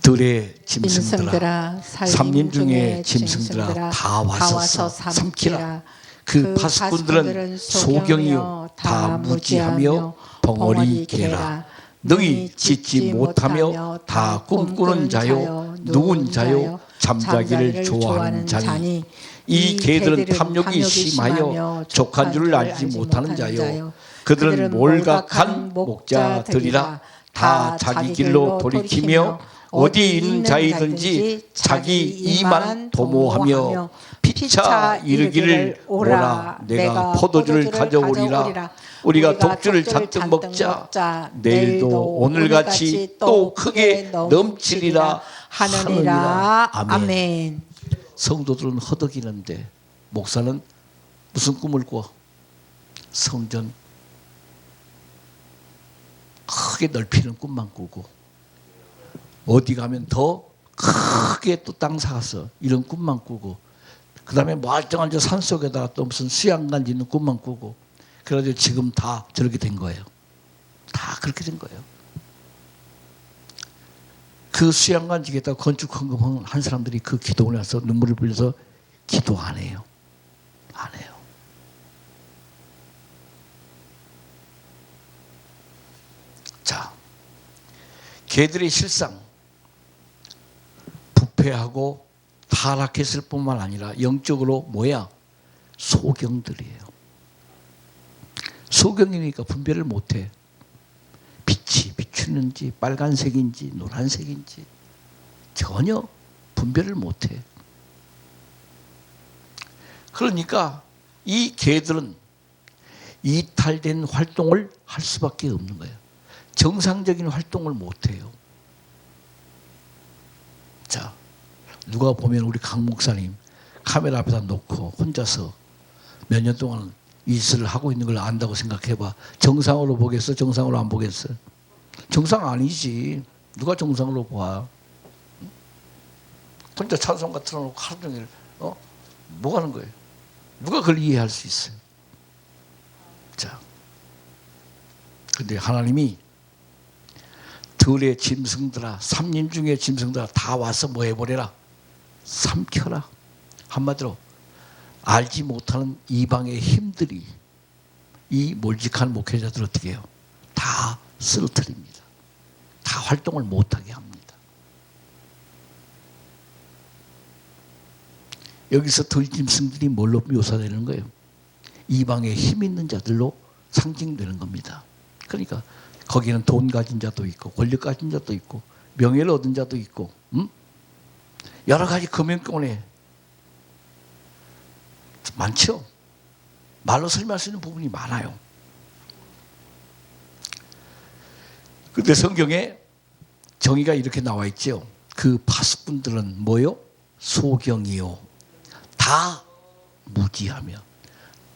들의 짐승들아, 삼림 중에 짐승들아, 다 와서 삼키라. 그 파수꾼들은 소경이요 다 무지하며 벙어리 개라. 너희 짓지 못하며 다 꿈꾸는 자요 누운 자요 잠자기를 좋아하는 자니 이 개들은 탐욕이 심하여 족한 줄을 알지 못하는 자요 그들은 몰각한 목자들이라. 다 자기 길로 돌이키며 어디 있는 자이든지 자기 이만 도모하며 피차 이르기를 오라 내가 포도주를 가져오리라. 우리가 독주를 잔뜩 먹자. 내일도 오늘같이 또 크게 넘치리라 하느니라. 아멘. 성도들은 허덕이는데 목사는 무슨 꿈을 꿔? 성전 크게 넓히는 꿈만 꾸고 어디 가면 더 크게 또 땅 사서 이런 꿈만 꾸고 그 다음에 멀쩡한 저 산속에다가 또 무슨 수양관 짓는 꿈만 꾸고 그래가지고 지금 다 저렇게 된 거예요. 다 그렇게 된 거예요. 그 수양관 지겠다고 건축 헌금한 사람들이 그 기도를 해서 눈물을 흘려서 기도 안 해요. 안 해요. 자, 개들의 실상 부패하고 타락했을 뿐만 아니라 영적으로 뭐야? 소경들이에요. 소경이니까 분별을 못해. 빛이 비추는지 빨간색인지 노란색인지 전혀 분별을 못해. 그러니까 이 개들은 이탈된 활동을 할 수밖에 없는 거예요. 정상적인 활동을 못해요. 자, 누가 보면 우리 강 목사님 카메라 앞에다 놓고 혼자서 몇 년 동안 이 짓을 하고 있는 걸 안다고 생각해봐. 정상으로 보겠어? 정상으로 안 보겠어? 정상 아니지. 누가 정상으로 봐? 혼자 찬송가 틀어놓고 하루 종일 뭐 하는 거예요? 누가 그걸 이해할 수 있어요? 자, 근데 하나님이 들의 짐승들아, 삼림 중의 짐승들아 다 와서 뭐 해버려라? 삼켜라. 한마디로 알지 못하는 이방의 힘들이 이 몰직한 목회자들 어떻게 해요? 다 쓰러뜨립니다. 다 활동을 못하게 합니다. 여기서 들짐승들이 뭘로 묘사되는 거예요? 이방의 힘 있는 자들로 상징되는 겁니다. 그러니까 거기는 돈 가진 자도 있고 권력 가진 자도 있고 명예를 얻은 자도 있고 여러 가지 금융권에 많죠. 말로 설명할 수 있는 부분이 많아요. 그런데 성경에 정의가 이렇게 나와 있죠. 그 파수꾼들은 뭐요? 소경이요. 다 무지하며.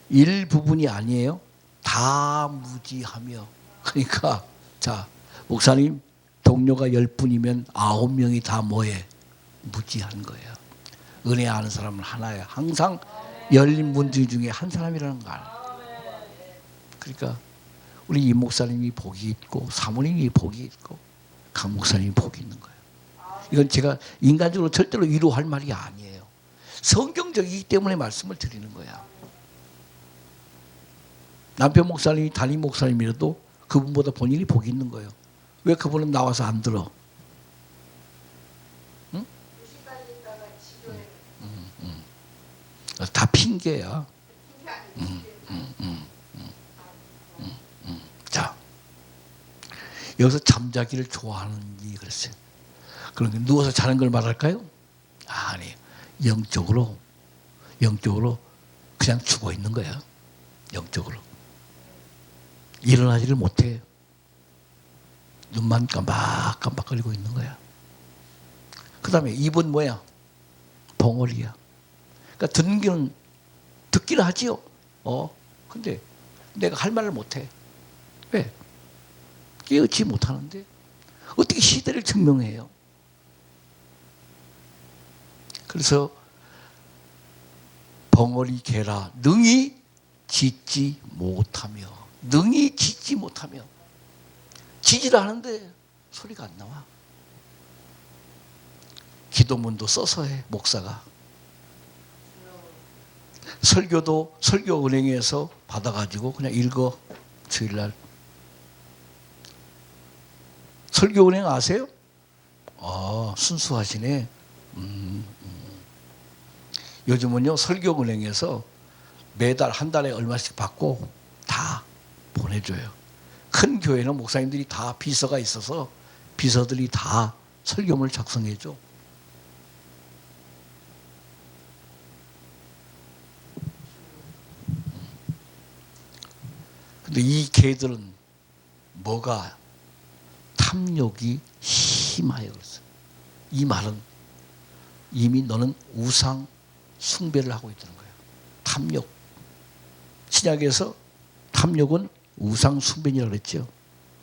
일부분이 아니에요. 다 무지하며. 그러니까 자, 목사님 동료가 10분이면 9명이 다 뭐해? 무지한 거예요. 은혜 아는 사람은 하나예요. 항상 열린 문제 중에 한 사람이라는 거 알아요. 그러니까 우리 임 목사님이 복이 있고 사모님이 복이 있고 강 목사님이 복이 있는 거예요. 이건 제가 인간적으로 절대로 위로할 말이 아니에요. 성경적이기 때문에 말씀을 드리는 거야. 남편 목사님이 담임 목사님이라도 그분보다 본인이 복이 있는 거예요. 왜 그분은 나와서 안 들어? 응? 다 핑계야. 자, 여기서 잠자기를 좋아하는지 그랬어요. 그러니까 누워서 자는 걸 말할까요? 아니, 영적으로 그냥 죽어 있는 거야. 영적으로. 일어나지를 못해. 눈만 깜박깜박거리고 있는 거야. 그 다음에 입은 뭐야? 벙어리야. 그러니까 듣기는 하지요. 근데 내가 할 말을 못해. 왜? 깨우치 못하는데 어떻게 시대를 증명해요? 그래서 벙어리 개라 능히 짖지 못하며 짖으라 하는데 소리가 안 나와. 기도문도 써서 해, 목사가. 설교도 설교은행에서 받아가지고 그냥 읽어. 주일날. 설교은행 아세요? 순수하시네. 요즘은요 설교은행에서 매달 한 달에 얼마씩 받고 다 보내줘요. 큰 교회는 목사님들이 다 비서가 있어서 비서들이 다 설교문을 작성해줘. 근데 이 개들은 뭐가 탐욕이 심하여 그랬어요. 이 말은 이미 너는 우상 숭배를 하고 있다는 거예요. 탐욕. 신약에서 탐욕은 우상 숭배이라고 그랬죠.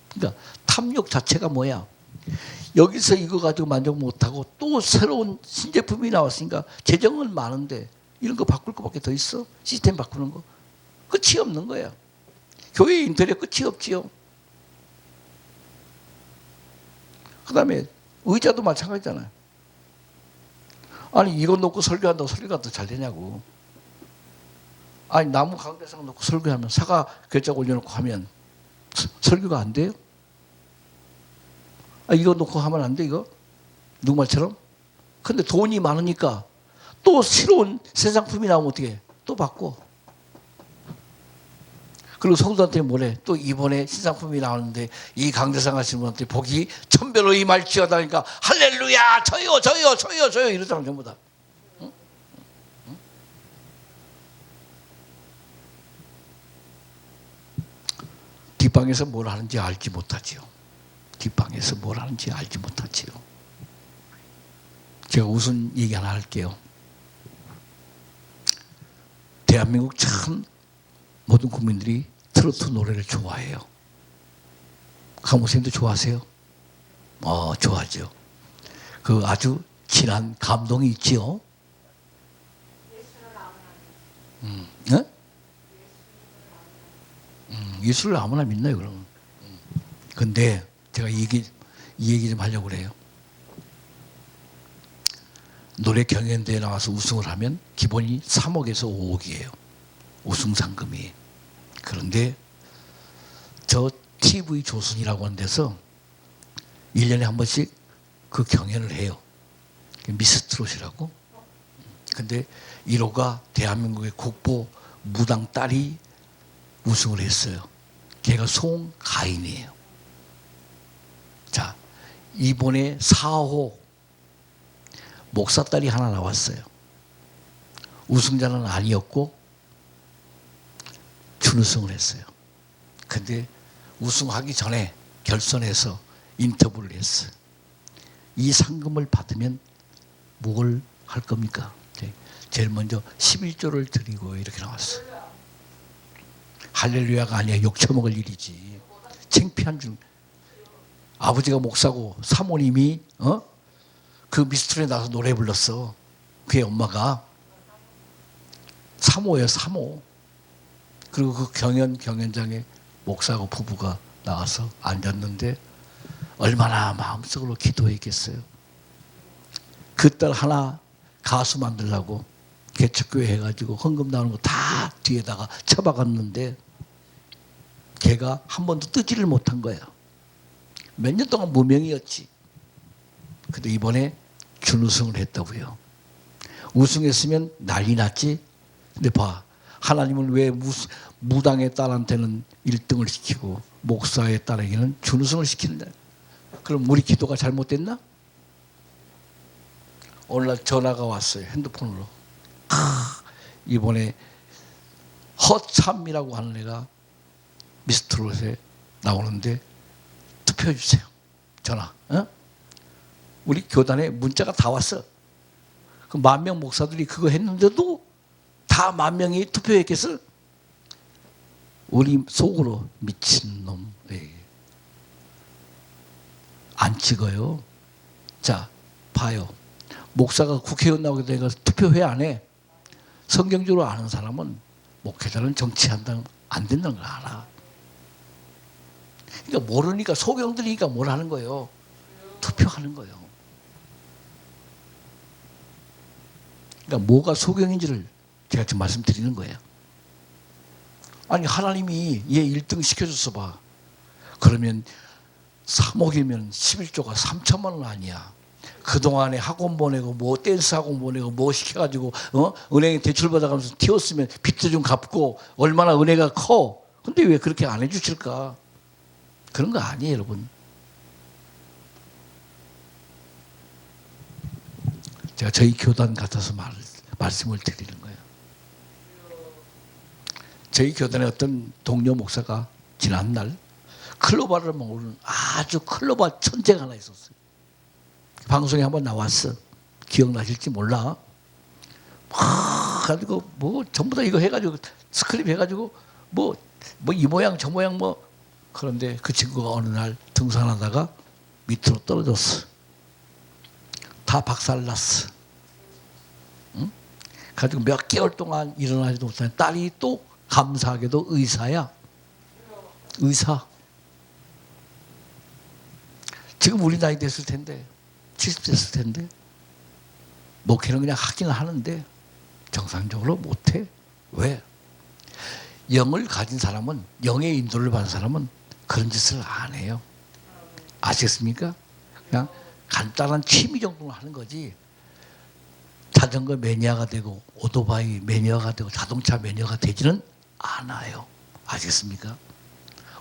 그러니까 탐욕 자체가 뭐야? 여기서 이거 가지고 만족 못하고 또 새로운 신제품이 나왔으니까 재정은 많은데 이런 거 바꿀 거밖에 더 있어? 시스템 바꾸는 거? 끝이 없는 거야. 교회 인테리어 끝이 없지요. 그 다음에 의자도 마찬가지잖아요. 아니 이거 놓고 설교한다고 설교가 더 잘 되냐고. 아니 나무 강대상 놓고 설교하면 사과 괴짝 올려놓고 하면 설교가 안 돼요? 이거 놓고 하면 안 돼 이거? 누구 말처럼? 근데 돈이 많으니까 또 새로운 새 상품이 나오면 어떻게 해? 또 바꿔. 그리고 성도한테 뭐래? 또 이번에 신상품이 나오는데 이 강대상 하시는 분한테 복이 천배로 임할지어다 하니까 할렐루야 저요 이러잖아 전부 다. 응? 응? 뒷방에서 뭘 하는지 알지 못하지요. 뒷방에서 뭘 하는지 알지 못하지요. 제가 우선 얘기 하나 할게요. 대한민국 참 모든 국민들이 트로트 노래를 좋아해요. 강목사님도 좋아하세요? 좋아하죠. 그 아주 진한 감동이 있지요. 네? 예수를 아무나 믿나요, 그러면? 근데 제가 이 얘기 좀 하려고 그래요. 노래 경연대회 나와서 우승을 하면 기본이 3억에서 5억이에요. 우승 상금이. 그런데 저 TV 조선이라고 하는 데서 1년에 한 번씩 그 경연을 해요. 미스트롯이라고. 근데 1호가 대한민국의 국보 무당 딸이 우승을 했어요. 걔가 송가인이에요. 자, 이번에 4호 목사 딸이 하나 나왔어요. 우승자는 아니었고 준우승을 했어요. 근데 우승하기 전에 결선에서 인터뷰를 했어요. 이 상금을 받으면 뭘 할 겁니까? 제일 먼저 11조를 드리고 이렇게 나왔어요. 할렐루야가 아니야. 욕 처먹을 일이지. 창피한 줄. 아버지가 목사고 사모님이 그 미스트롯에 나와서 노래 불렀어. 그의 엄마가 사모예요. 사모. 그리고 그 경연장에 목사하고 부부가 나와서 앉았는데 얼마나 마음속으로 기도했겠어요. 그 딸 하나 가수 만들려고 개척교회 해가지고 헌금 나오는 거 다 뒤에다가 쳐박았는데 걔가 한 번도 뜨지를 못한 거야. 몇 년 동안 무명이었지. 근데 이번에 준우승을 했다고요. 우승했으면 난리 났지. 근데 봐. 하나님은 왜 무당의 딸한테는 1등을 시키고 목사의 딸에게는 준우승을 시키는데, 그럼 우리 기도가 잘못됐나? 오늘날 전화가 왔어요. 핸드폰으로. 이번에 허참이라고 하는 애가 미스트롯에 나오는데 투표해 주세요. 전화. 어? 우리 교단에 문자가 다 왔어. 그 10,000명 목사들이 그거 했는데도 다 10,000명이 투표했겠어? 우리 속으로 미친놈. 안 찍어요. 자, 봐요. 목사가 국회의원 나오게 되니까 투표회 안 해. 성경적으로 아는 사람은 목회자는 정치한다는 안 된다는 걸 알아. 그러니까 모르니까 소경들이니까 뭘 하는 거예요? 투표하는 거예요. 그러니까 뭐가 소경인지를 제가 지금 말씀드리는 거예요. 아니 하나님이 얘 1등 시켜줬어 봐. 그러면 3억이면 11조가 3천만 원 아니야. 그동안에 학원 보내고 뭐 댄스 학원 보내고 뭐 시켜가지고 은행에 대출 받아가면서 튀었으면 빚도 좀 갚고 얼마나 은혜가 커. 근데 왜 그렇게 안 해주실까? 그런 거 아니에요 여러분. 제가 저희 교단 같아서 말씀을 드리는 거예요. 저희 교단의 어떤 동료 목사가 지난날 클로바를 모르는 아주 클로바 천재가 하나 있었어요. 방송에 한번 나왔어. 기억나실지 몰라. 막 가지고 뭐 전부 다 이거 해가지고 스크립 해가지고 뭐 이 모양 저 모양 뭐. 그런데 그 친구가 어느 날 등산하다가 밑으로 떨어졌어. 다 박살났어. 응? 가지고 몇 개월 동안 일어나지도 못하는 딸이 또 감사하게도 의사야. 의사. 지금 우리 나이 됐을 텐데 70 됐을 텐데 목회는 그냥 하긴 하는데 정상적으로 못해. 왜? 영을 가진 사람은, 영의 인도를 받은 사람은 그런 짓을 안 해요. 아시겠습니까? 그냥 간단한 취미 정도는 하는 거지 자전거 매니아가 되고 오토바이 매니아가 되고 자동차 매니아가 되지는 않아요. 아시겠습니까?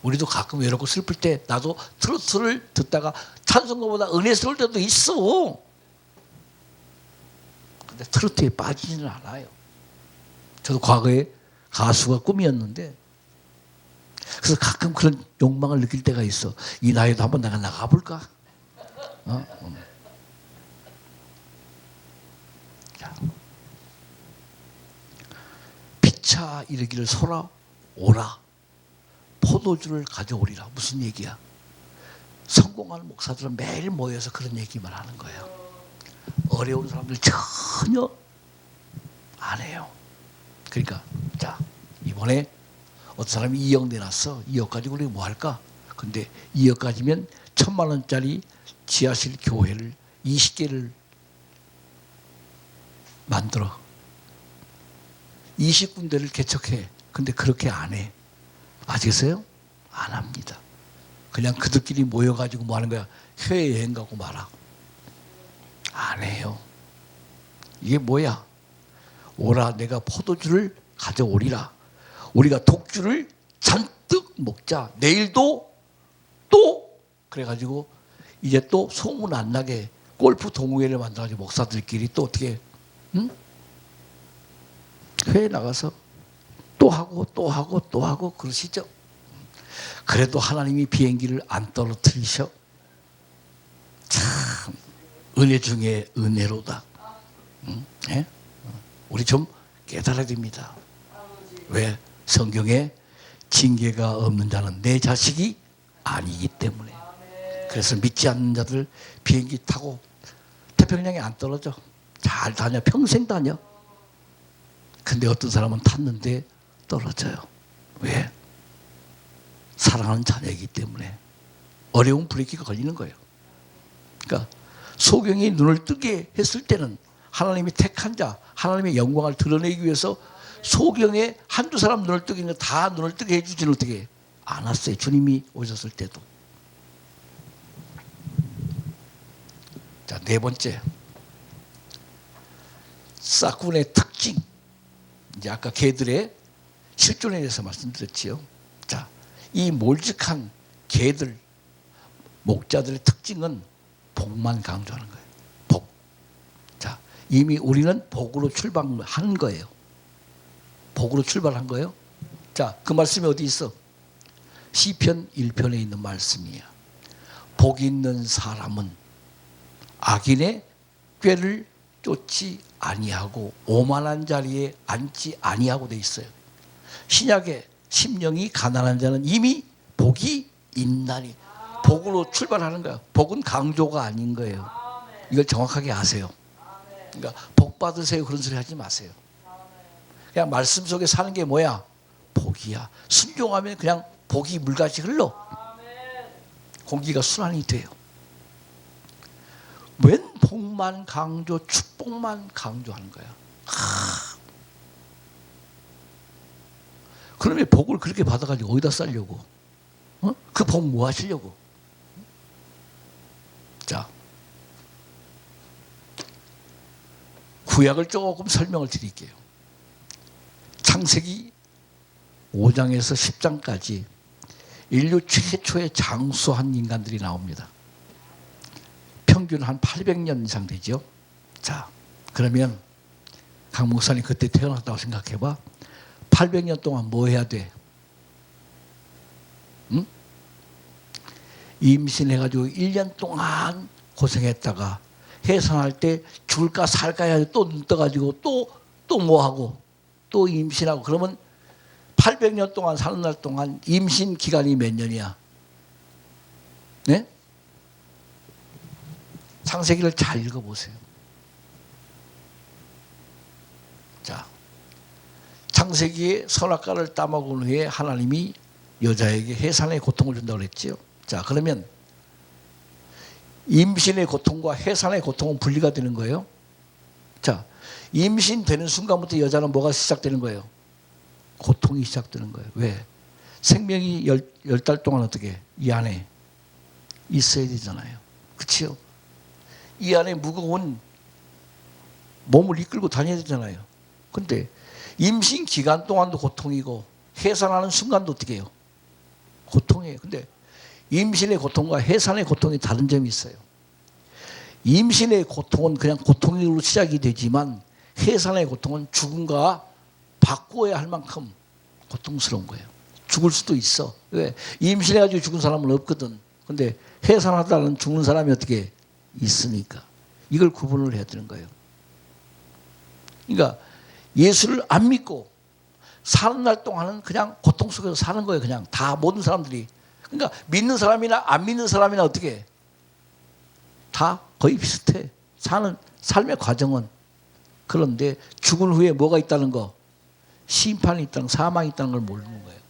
우리도 가끔 외롭고 슬플 때 나도 트로트를 듣다가 찬송가보다 은혜스러울 때도 있어. 근데 트로트에 빠지지는 않아요. 저도 과거에 가수가 꿈이었는데 그래서 가끔 그런 욕망을 느낄 때가 있어. 이 나이에도 한번 내가 나가볼까? 피차 이르기를 소라 오라 포도주를 가져오리라. 무슨 얘기야? 성공하는 목사들은 매일 모여서 그런 얘기만 하는 거예요. 어려운 사람들 전혀 안 해요. 그러니까 자 이번에 어떤 사람이 2억 내놨어. 2억 가지고 우리가 뭐 할까? 근데 2억 가지면 1,000만 원짜리 지하실 교회를 20개를 만들어 20군데를 개척해. 근데 그렇게 안 해. 아시겠어요? 안 합니다. 그냥 그들끼리 모여가지고 뭐 하는 거야? 해외여행 가고 말아. 안 해요. 이게 뭐야? 오라 내가 포도주를 가져오리라. 우리가 독주를 잔뜩 먹자. 내일도 또 그래가지고 이제 또 소문 안 나게 골프 동호회를 만들어가지고 목사들끼리 또 어떻게 회에 나가서 또 하고 또 하고 또 하고 그러시죠. 그래도 하나님이 비행기를 안 떨어뜨리셔. 참 은혜 중에 은혜로다. 네? 우리 좀 깨달아야 됩니다. 왜? 성경에 징계가 없는 자는 내 자식이 아니기 때문에. 그래서 믿지 않는 자들 비행기 타고 태평양에 안 떨어져. 잘 다녀. 평생 다녀. 근데 어떤 사람은 탔는데 떨어져요. 왜? 사랑하는 자녀이기 때문에. 어려운 브레이크가 걸리는 거예요. 그러니까 소경이 눈을 뜨게 했을 때는 하나님이 택한 자, 하나님의 영광을 드러내기 위해서 소경에 한두 사람 눈을 뜨게 했는데 다 눈을 뜨게 해주지는 어떻게 않았어요. 주님이 오셨을 때도. 자, 네 번째. 싹군의 특징. 이제 아까 개들의 실존에 대해서 말씀드렸지요. 자, 이 몰직한 개들, 목자들의 특징은 복만 강조하는 거예요. 복. 자, 이미 우리는 복으로 출발한 거예요. 복으로 출발한 거예요. 자, 그 말씀이 어디 있어? 시편 1편에 있는 말씀이야. 복 있는 사람은 악인의 꾀를 쫓지 아니하고 오만한 자리에 앉지 아니하고 돼 있어요. 신약에 심령이 가난한 자는 이미 복이 있나니. 복으로 출발하는 거야. 복은 강조가 아닌 거예요. 이걸 정확하게 아세요. 그러니까 복 받으세요 그런 소리 하지 마세요. 그냥 말씀 속에 사는 게 뭐야? 복이야. 순종하면 그냥 복이 물같이 흘러. 공기가 순환이 돼요. 웬 복만 강조, 축복만 강조하는 거야. 그러면 복을 그렇게 받아가지고 어디다 쓰려고? 어? 그 복 뭐 하시려고? 자, 구약을 조금 설명을 드릴게요. 창세기 5장에서 10장까지 인류 최초의 장수한 인간들이 나옵니다. 평균 한 800년 이상 되죠. 자, 그러면 강 목사님 그때 태어났다고 생각해봐. 800년 동안 뭐 해야 돼? 응? 임신해가지고 1년 동안 고생했다가 해산할 때 죽을까 살까 해야 또 눈 떠가지고 또 뭐하고 또 임신하고 그러면 800년 동안 사는 날 동안 임신 기간이 몇 년이야? 네? 창세기를 잘 읽어보세요. 자, 창세기의 선악과를 따먹은 후에 하나님이 여자에게 해산의 고통을 준다고 그랬죠. 자, 그러면 임신의 고통과 해산의 고통은 분리가 되는 거예요. 자, 임신되는 순간부터 여자는 뭐가 시작되는 거예요? 고통이 시작되는 거예요. 왜? 생명이 10달 동안 어떻게 이 안에 있어야 되잖아요. 그렇죠? 이 안에 무거운 몸을 이끌고 다녀야 되잖아요. 근데 임신 기간 동안도 고통이고 해산하는 순간도 어떻게 해요? 고통이에요. 근데 임신의 고통과 해산의 고통이 다른 점이 있어요. 임신의 고통은 그냥 고통으로 시작이 되지만 해산의 고통은 죽음과 바꾸어야 할 만큼 고통스러운 거예요. 죽을 수도 있어. 왜? 임신해가지고 죽은 사람은 없거든. 근데 해산하다는 죽는 사람이 어떻게 있으니까. 이걸 구분을 해야 되는 거예요. 그러니까 예수를 안 믿고 사는 날 동안은 그냥 고통 속에서 사는 거예요. 그냥 다 모든 사람들이. 그러니까 믿는 사람이나 안 믿는 사람이나 어떻게 해? 다 거의 비슷해. 사는 삶의 과정은. 그런데 죽은 후에 뭐가 있다는 거? 심판이 있다는, 사망이 있다는 걸 모르는 거예요.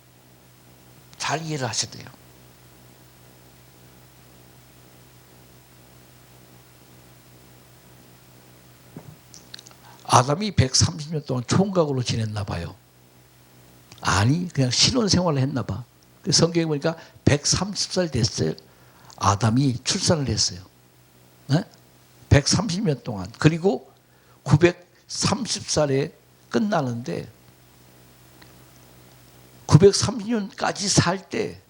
잘 이해를 하셔야 돼요. 아담이 130년 동안 총각으로 지냈나 봐요. 아니, 그냥 신혼생활을 했나 봐. 성경에 보니까 130살 됐어요. 아담이 출산을 했어요. 네? 130년 동안. 그리고 930살에 끝나는데 930년까지 살 때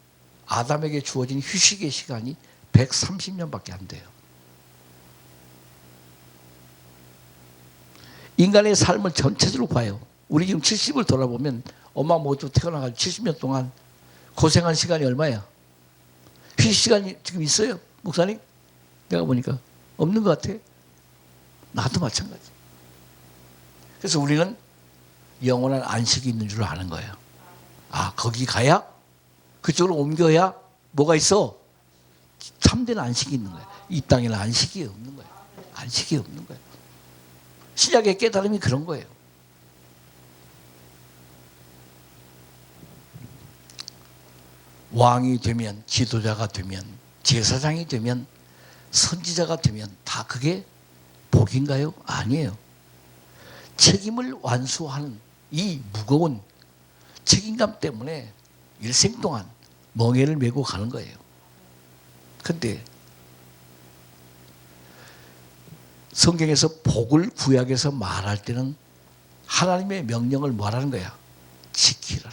아담에게 주어진 휴식의 시간이 130년밖에 안 돼요. 인간의 삶을 전체적으로 봐요. 우리 지금 70을 돌아보면 엄마 모두 태어나가지고 70년 동안 고생한 시간이 얼마야? 휴식 시간이 지금 있어요? 목사님? 내가 보니까 없는 것 같아. 나도 마찬가지. 그래서 우리는 영원한 안식이 있는 줄 아는 거예요. 아, 거기 가야? 그쪽으로 옮겨야 뭐가 있어? 참된 안식이 있는 거예요. 이 땅에는 안식이 없는 거예요. 안식이 없는 거예요. 신약의 깨달음이 그런 거예요. 왕이 되면, 지도자가 되면, 제사장이 되면, 선지자가 되면 다 그게 복인가요? 아니에요. 책임을 완수하는 이 무거운 책임감 때문에 일생 동안 멍에를 메고 가는 거예요. 그런데 성경에서 복을 구약에서 말할 때는 하나님의 명령을 말하는 거야. 지키라.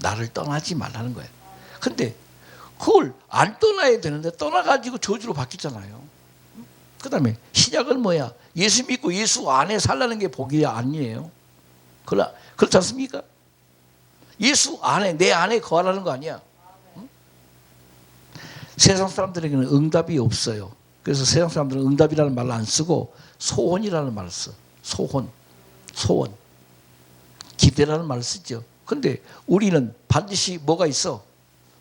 나를 떠나지 말라는 거예요. 근데 그걸 안 떠나야 되는데 떠나가지고 저주로 바뀌잖아요. 그 다음에 신약은 뭐야? 예수 믿고 예수 안에 살라는 게 복이 아니에요. 그렇지 않습니까? 예수 안에, 내 안에 거하라는 거 아니야. 응? 세상 사람들에게는 응답이 없어요. 그래서 세상 사람들은 응답이라는 말을 안 쓰고 소원이라는 말을 써. 소원. 기대라는 말을 쓰죠. 근데 우리는 반드시 뭐가 있어?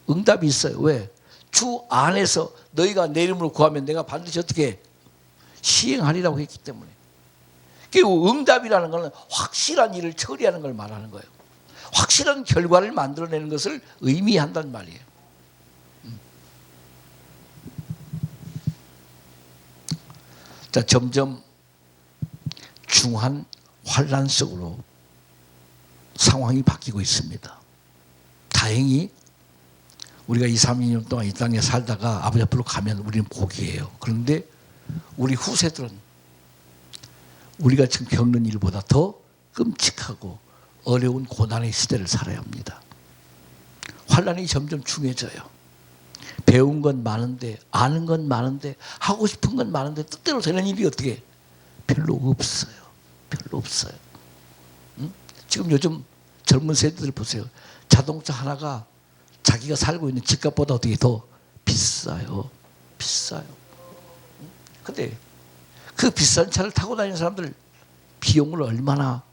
응답이 있어요. 왜? 주 안에서 너희가 내 이름으로 구하면 내가 반드시 어떻게 시행하리라고 했기 때문에. 그리고 응답이라는 것은 확실한 일을 처리하는 걸 말하는 거예요. 확실한 결과를 만들어내는 것을 의미한단 말이에요. 자, 점점 중한 환란 속으로 상황이 바뀌고 있습니다. 다행히 우리가 2, 3년 동안 이 땅에 살다가 아버지 앞으로 가면 우리는 복이에요. 그런데 우리 후세들은 우리가 지금 겪는 일보다 더 끔찍하고 어려운 고난의 시대를 살아야 합니다. 환란이 점점 중해져요. 배운 건 많은데, 아는 건 많은데, 하고 싶은 건 많은데 뜻대로 되는 일이 어떻게 별로 없어요. 별로 없어요. 응? 지금 요즘 젊은 세대들 보세요. 자동차 하나가 자기가 살고 있는 집값보다 어떻게 더 비싸요. 비싸요. 근데 그 비싼 차를 타고 다니는 사람들 비용을 얼마나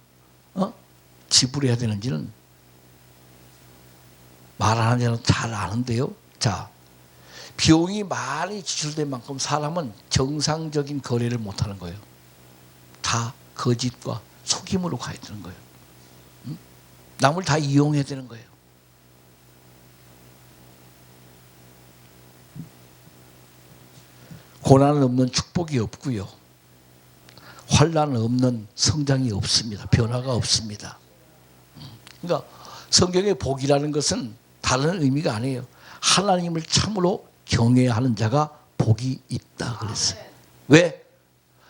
지불해야 되는지는 말 안 하는 자는 잘 아는데요. 자, 비용이 많이 지출된 만큼 사람은 정상적인 거래를 못하는 거예요. 다 거짓과 속임으로 가야 되는 거예요. 남을 다 이용해야 되는 거예요. 고난은 없는 축복이 없고요. 환난은 없는 성장이 없습니다. 변화가 없습니다. 그러니까 성경의 복이라는 것은 다른 의미가 아니에요. 하나님을 참으로 경외하는 자가 복이 있다 그랬어요. 왜?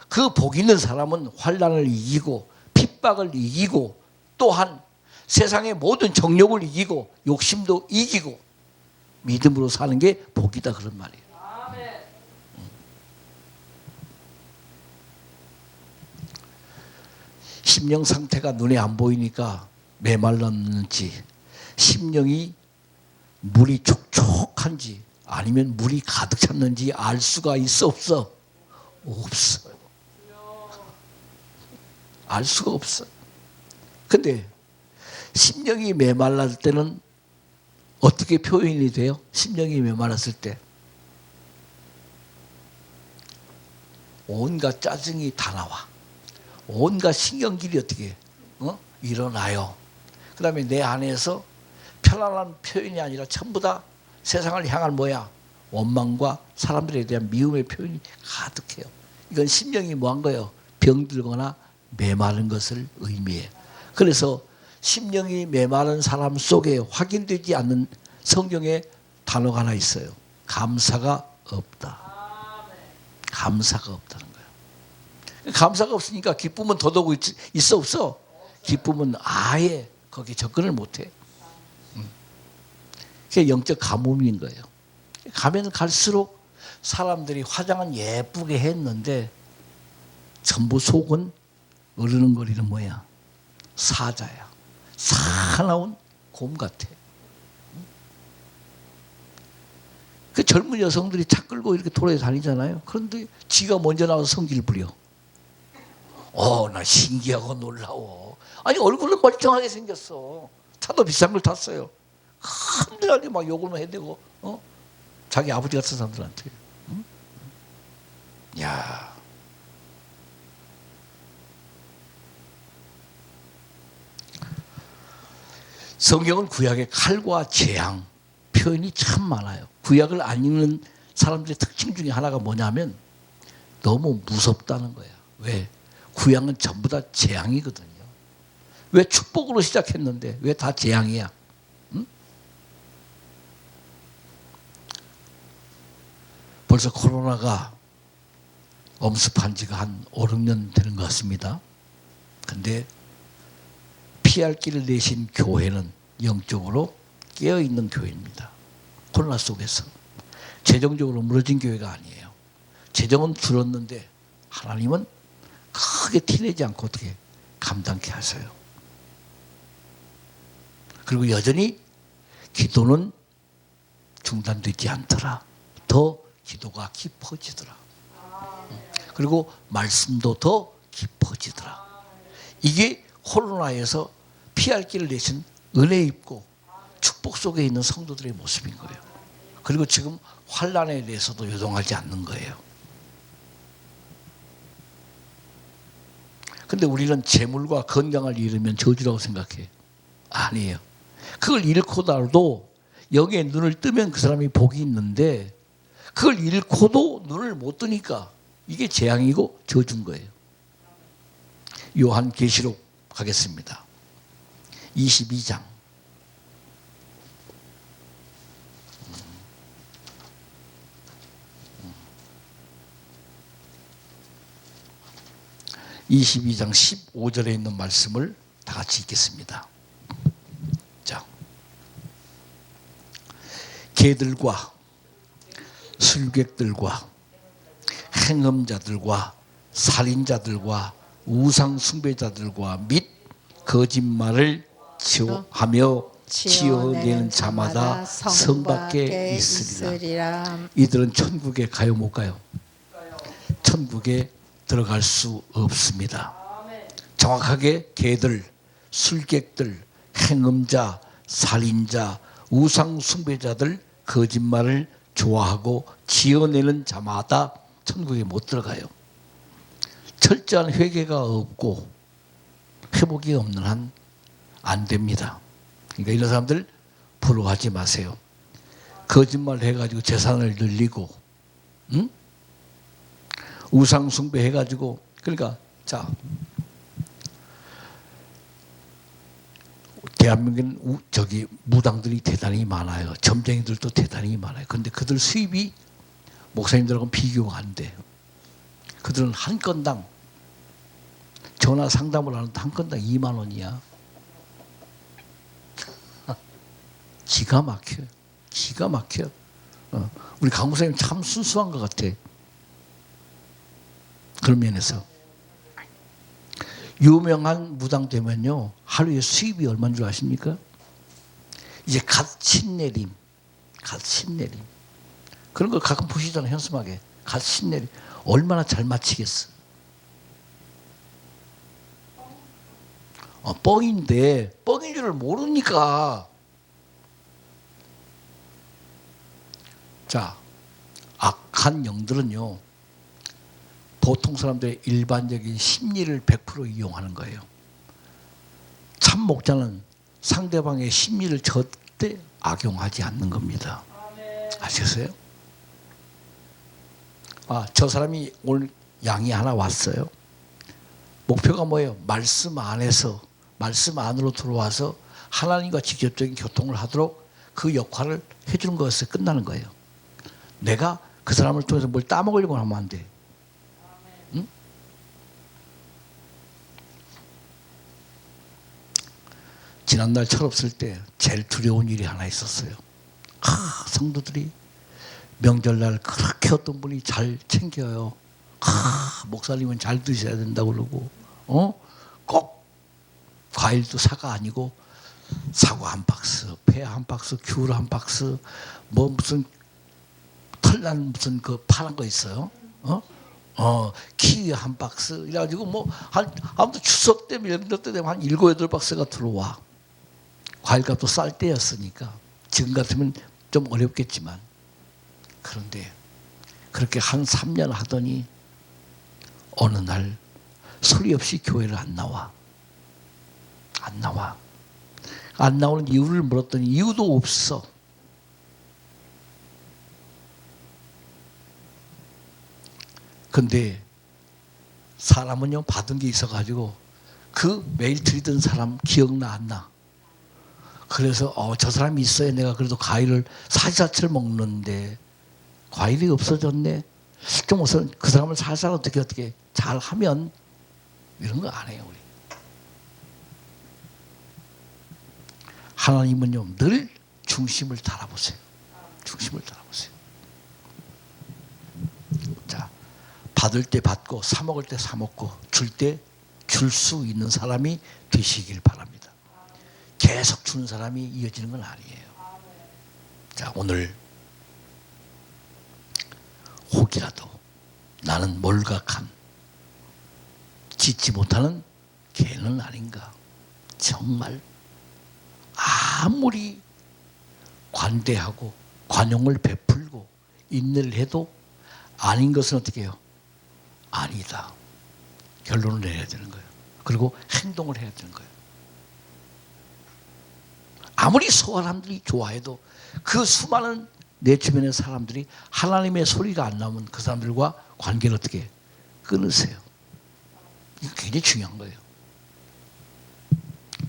그 복 있는 사람은 환난을 이기고 핍박을 이기고 또한 세상의 모든 정욕을 이기고 욕심도 이기고 믿음으로 사는 게 복이다 그런 말이에요. 심령 상태가 눈에 안 보이니까 메말랐는지 심령이 물이 촉촉한지 아니면 물이 가득 찼는지 알 수가 있어 없어? 없어요. 알 수가 없어. 근데 심령이 메말랐을 때는 어떻게 표현이 돼요? 심령이 메말랐을 때 온갖 짜증이 다 나와. 온갖 신경질이 어떻게 일어나요. 그 다음에 내 안에서 편안한 표현이 아니라 전부 다 세상을 향한 뭐야? 원망과 사람들에 대한 미움의 표현이 가득해요. 이건 심령이 뭐한 거예요? 병들거나 메마른 것을 의미해요. 그래서 심령이 메마른 사람 속에 확인되지 않는 성경의 단어가 하나 있어요. 감사가 없다. 감사가 없다는 거예요. 감사가 없으니까 기쁨은 더더욱 있어 없어? 기쁨은 아예 거기에 접근을 못해. 그게 영적 가뭄인 거예요. 가면 갈수록 사람들이 화장은 예쁘게 했는데 전부 속은 어르는거리는 뭐야? 사자야. 사나운 곰 같아. 그 젊은 여성들이 차 끌고 이렇게 돌아다니잖아요. 그런데 지가 먼저 나와서 성질 부려. 나 신기하고 놀라워. 아니 얼굴은 멀쩡하게 생겼어. 차도 비싼 걸 탔어요. 한들하게 막 욕을 해대고 자기 아버지 같은 사람들한테. 야, 성경은 구약의 칼과 재앙 표현이 참 많아요. 구약을 안 읽는 사람들의 특징 중에 하나가 뭐냐면 너무 무섭다는 거예요. 왜? 구약은 전부 다 재앙이거든요. 왜 축복으로 시작했는데 왜 다 재앙이야? 벌써 코로나가 엄습한 지가 한 5, 6년 되는 것 같습니다. 근데 피할 길을 내신 교회는 영적으로 깨어있는 교회입니다. 코로나 속에서. 재정적으로 무너진 교회가 아니에요. 재정은 줄었는데 하나님은 크게 티내지 않고 어떻게 감당케 하세요. 그리고 여전히 기도는 중단되지 않더라. 더 기도가 깊어지더라. 그리고 말씀도 더 깊어지더라. 이게 코로나에서 피할 길을 내신 은혜 입고 축복 속에 있는 성도들의 모습인 거예요. 그리고 지금 환난에 대해서도 요동하지 않는 거예요. 근데 우리는 재물과 건강을 잃으면 저주라고 생각해. 아니에요. 그걸 잃고도 여기에 눈을 뜨면 그 사람이 복이 있는데 그걸 잃고도 눈을 못 뜨니까 이게 재앙이고 저주인 거예요. 요한계시록 가겠습니다. 22장. 22장 15절에 있는 말씀을 다 같이 읽겠습니다. 자, 개들과 술객들과 행음자들과 살인자들과 우상 숭배자들과 및 거짓말을 하며 지어내는 자마다 성 밖에 있으리라. 이들은 천국에 가요 못 가요? 천국에 들어갈 수 없습니다. 정확하게 개들, 술객들, 행음자, 살인자, 우상 숭배자들, 거짓말을 좋아하고 지어내는 자마다 천국에 못 들어가요. 철저한 회개가 없고 회복이 없는 한 안 됩니다. 그러니까 이런 사람들 부러워하지 마세요. 거짓말 해가지고 재산을 늘리고, 응? 우상 숭배 해가지고, 그러니까 자, 대한민국은 무당들이 대단히 많아요. 점쟁이들도 대단히 많아요. 그런데 그들 수입이 목사님들하고는 비교가 안 돼요. 그들은 한 건당 전화 상담을 하는데 한 건당 2만 원이야. 기가 막혀요. 기가 막혀요. 우리 강 목사님 참 순수한 것 같아. 그런 면에서. 유명한 무당 되면요, 하루에 수입이 얼마인 줄 아십니까? 이제 갓 신내림. 그런 걸 가끔 보시잖아요, 현수막에. 갓 신내림. 얼마나 잘 맞히겠어. 뻥인데, 뻥인 줄을 모르니까. 자, 악한 영들은요, 보통 사람들의 일반적인 심리를 100% 이용하는 거예요. 참 목자는 상대방의 심리를 절대 악용하지 않는 겁니다. 아셨어요? 저 사람이 오늘 양이 하나 왔어요. 목표가 뭐예요? 말씀 안에서, 말씀 안으로 들어와서 하나님과 직접적인 교통을 하도록 그 역할을 해주는 것에서 끝나는 거예요. 내가 그 사람을 통해서 뭘 따먹으려고 하면 안 돼. 응? 지난날 철없을 때 제일 두려운 일이 하나 있었어요. 성도들이 명절날 그렇게 어떤 분이 잘 챙겨요. 목사님은 잘 드셔야 된다고 그러고, 꼭 과일도 사과 아니고 사과 한 박스, 배 한 박스, 귤 한 박스, 뭐 무슨 털난 무슨 그 파란 거 있어요. 키위 한 박스 이래가지고 뭐 아무튼 추석 때 명절 때 되면 한 7, 8박스가 들어와. 과일값도 쌀 때였으니까 지금 같으면 좀 어렵겠지만, 그런데 그렇게 한 3년 하더니 어느 날 소리 없이 교회를 안 나와. 안 나오는 이유를 물었더니 이유도 없어. 근데 사람은요, 받은 게 있어가지고 그 매일 드리던 사람 기억나 안 나? 그래서 저 사람이 있어야 내가 그래도 과일을 사시사철 먹는데 과일이 없어졌네. 좀 우선 그 사람을 살살 어떻게 잘 하면, 이런 거 안 해요. 우리 하나님은요 늘 중심을 달아보세요. 중심을 달아보세요. 자, 받을 때 받고 사 먹을 때 사 먹고 줄 때 줄 수 있는 사람이 되시길 바랍니다. 계속 주는 사람이 이어지는 건 아니에요. 자, 오늘 혹이라도 나는 몰각한 짓지 못하는 개는 아닌가. 정말 아무리 관대하고 관용을 베풀고 인내를 해도 아닌 것은 어떻게 해요? 아니다. 결론을 내야 되는 거예요. 그리고 행동을 해야 되는 거예요. 아무리 사람들이 좋아해도 그 수많은 내 주변의 사람들이 하나님의 소리가 안 나오면 그 사람들과 관계를 어떻게 끊으세요. 이거 굉장히 중요한 거예요.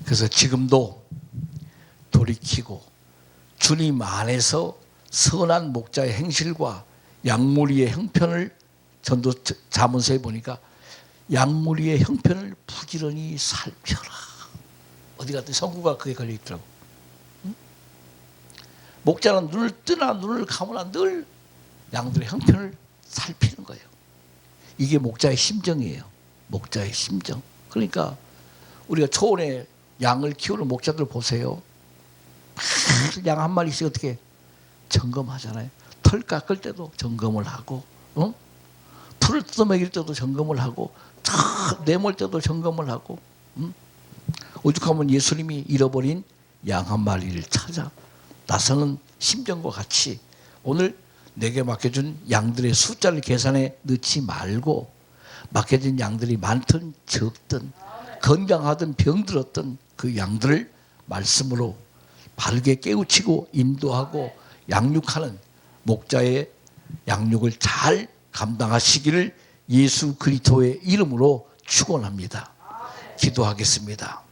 그래서 지금도 돌이키고 주님 안에서 선한 목자의 행실과 양무리의 형편을 전도 자문서에 보니까 양무리의 형편을 부지런히 살펴라. 어디 갔더니 성구가 그게 걸려 있더라고. 응? 목자는 눈을 뜨나 눈을 감으나 늘 양들의 형편을 살피는 거예요. 이게 목자의 심정이에요. 목자의 심정. 그러니까 우리가 초원에 양을 키우는 목자들 보세요. 양 한 마리씩 어떻게 점검하잖아요. 털 깎을 때도 점검을 하고, 풀을 뜯어먹일 때도 점검을 하고, 내몰 때도 점검을 하고, 오죽하면 예수님이 잃어버린 양 한 마리를 찾아 나서는 심정과 같이 오늘 내게 맡겨준 양들의 숫자를 계산해 넣지 말고 맡겨진 양들이 많든 적든 건강하든 병들었든 그 양들을 말씀으로 바르게 깨우치고 인도하고 양육하는 목자의 양육을 잘 감당하시기를 예수 그리스도의 이름으로 축원합니다. 기도하겠습니다.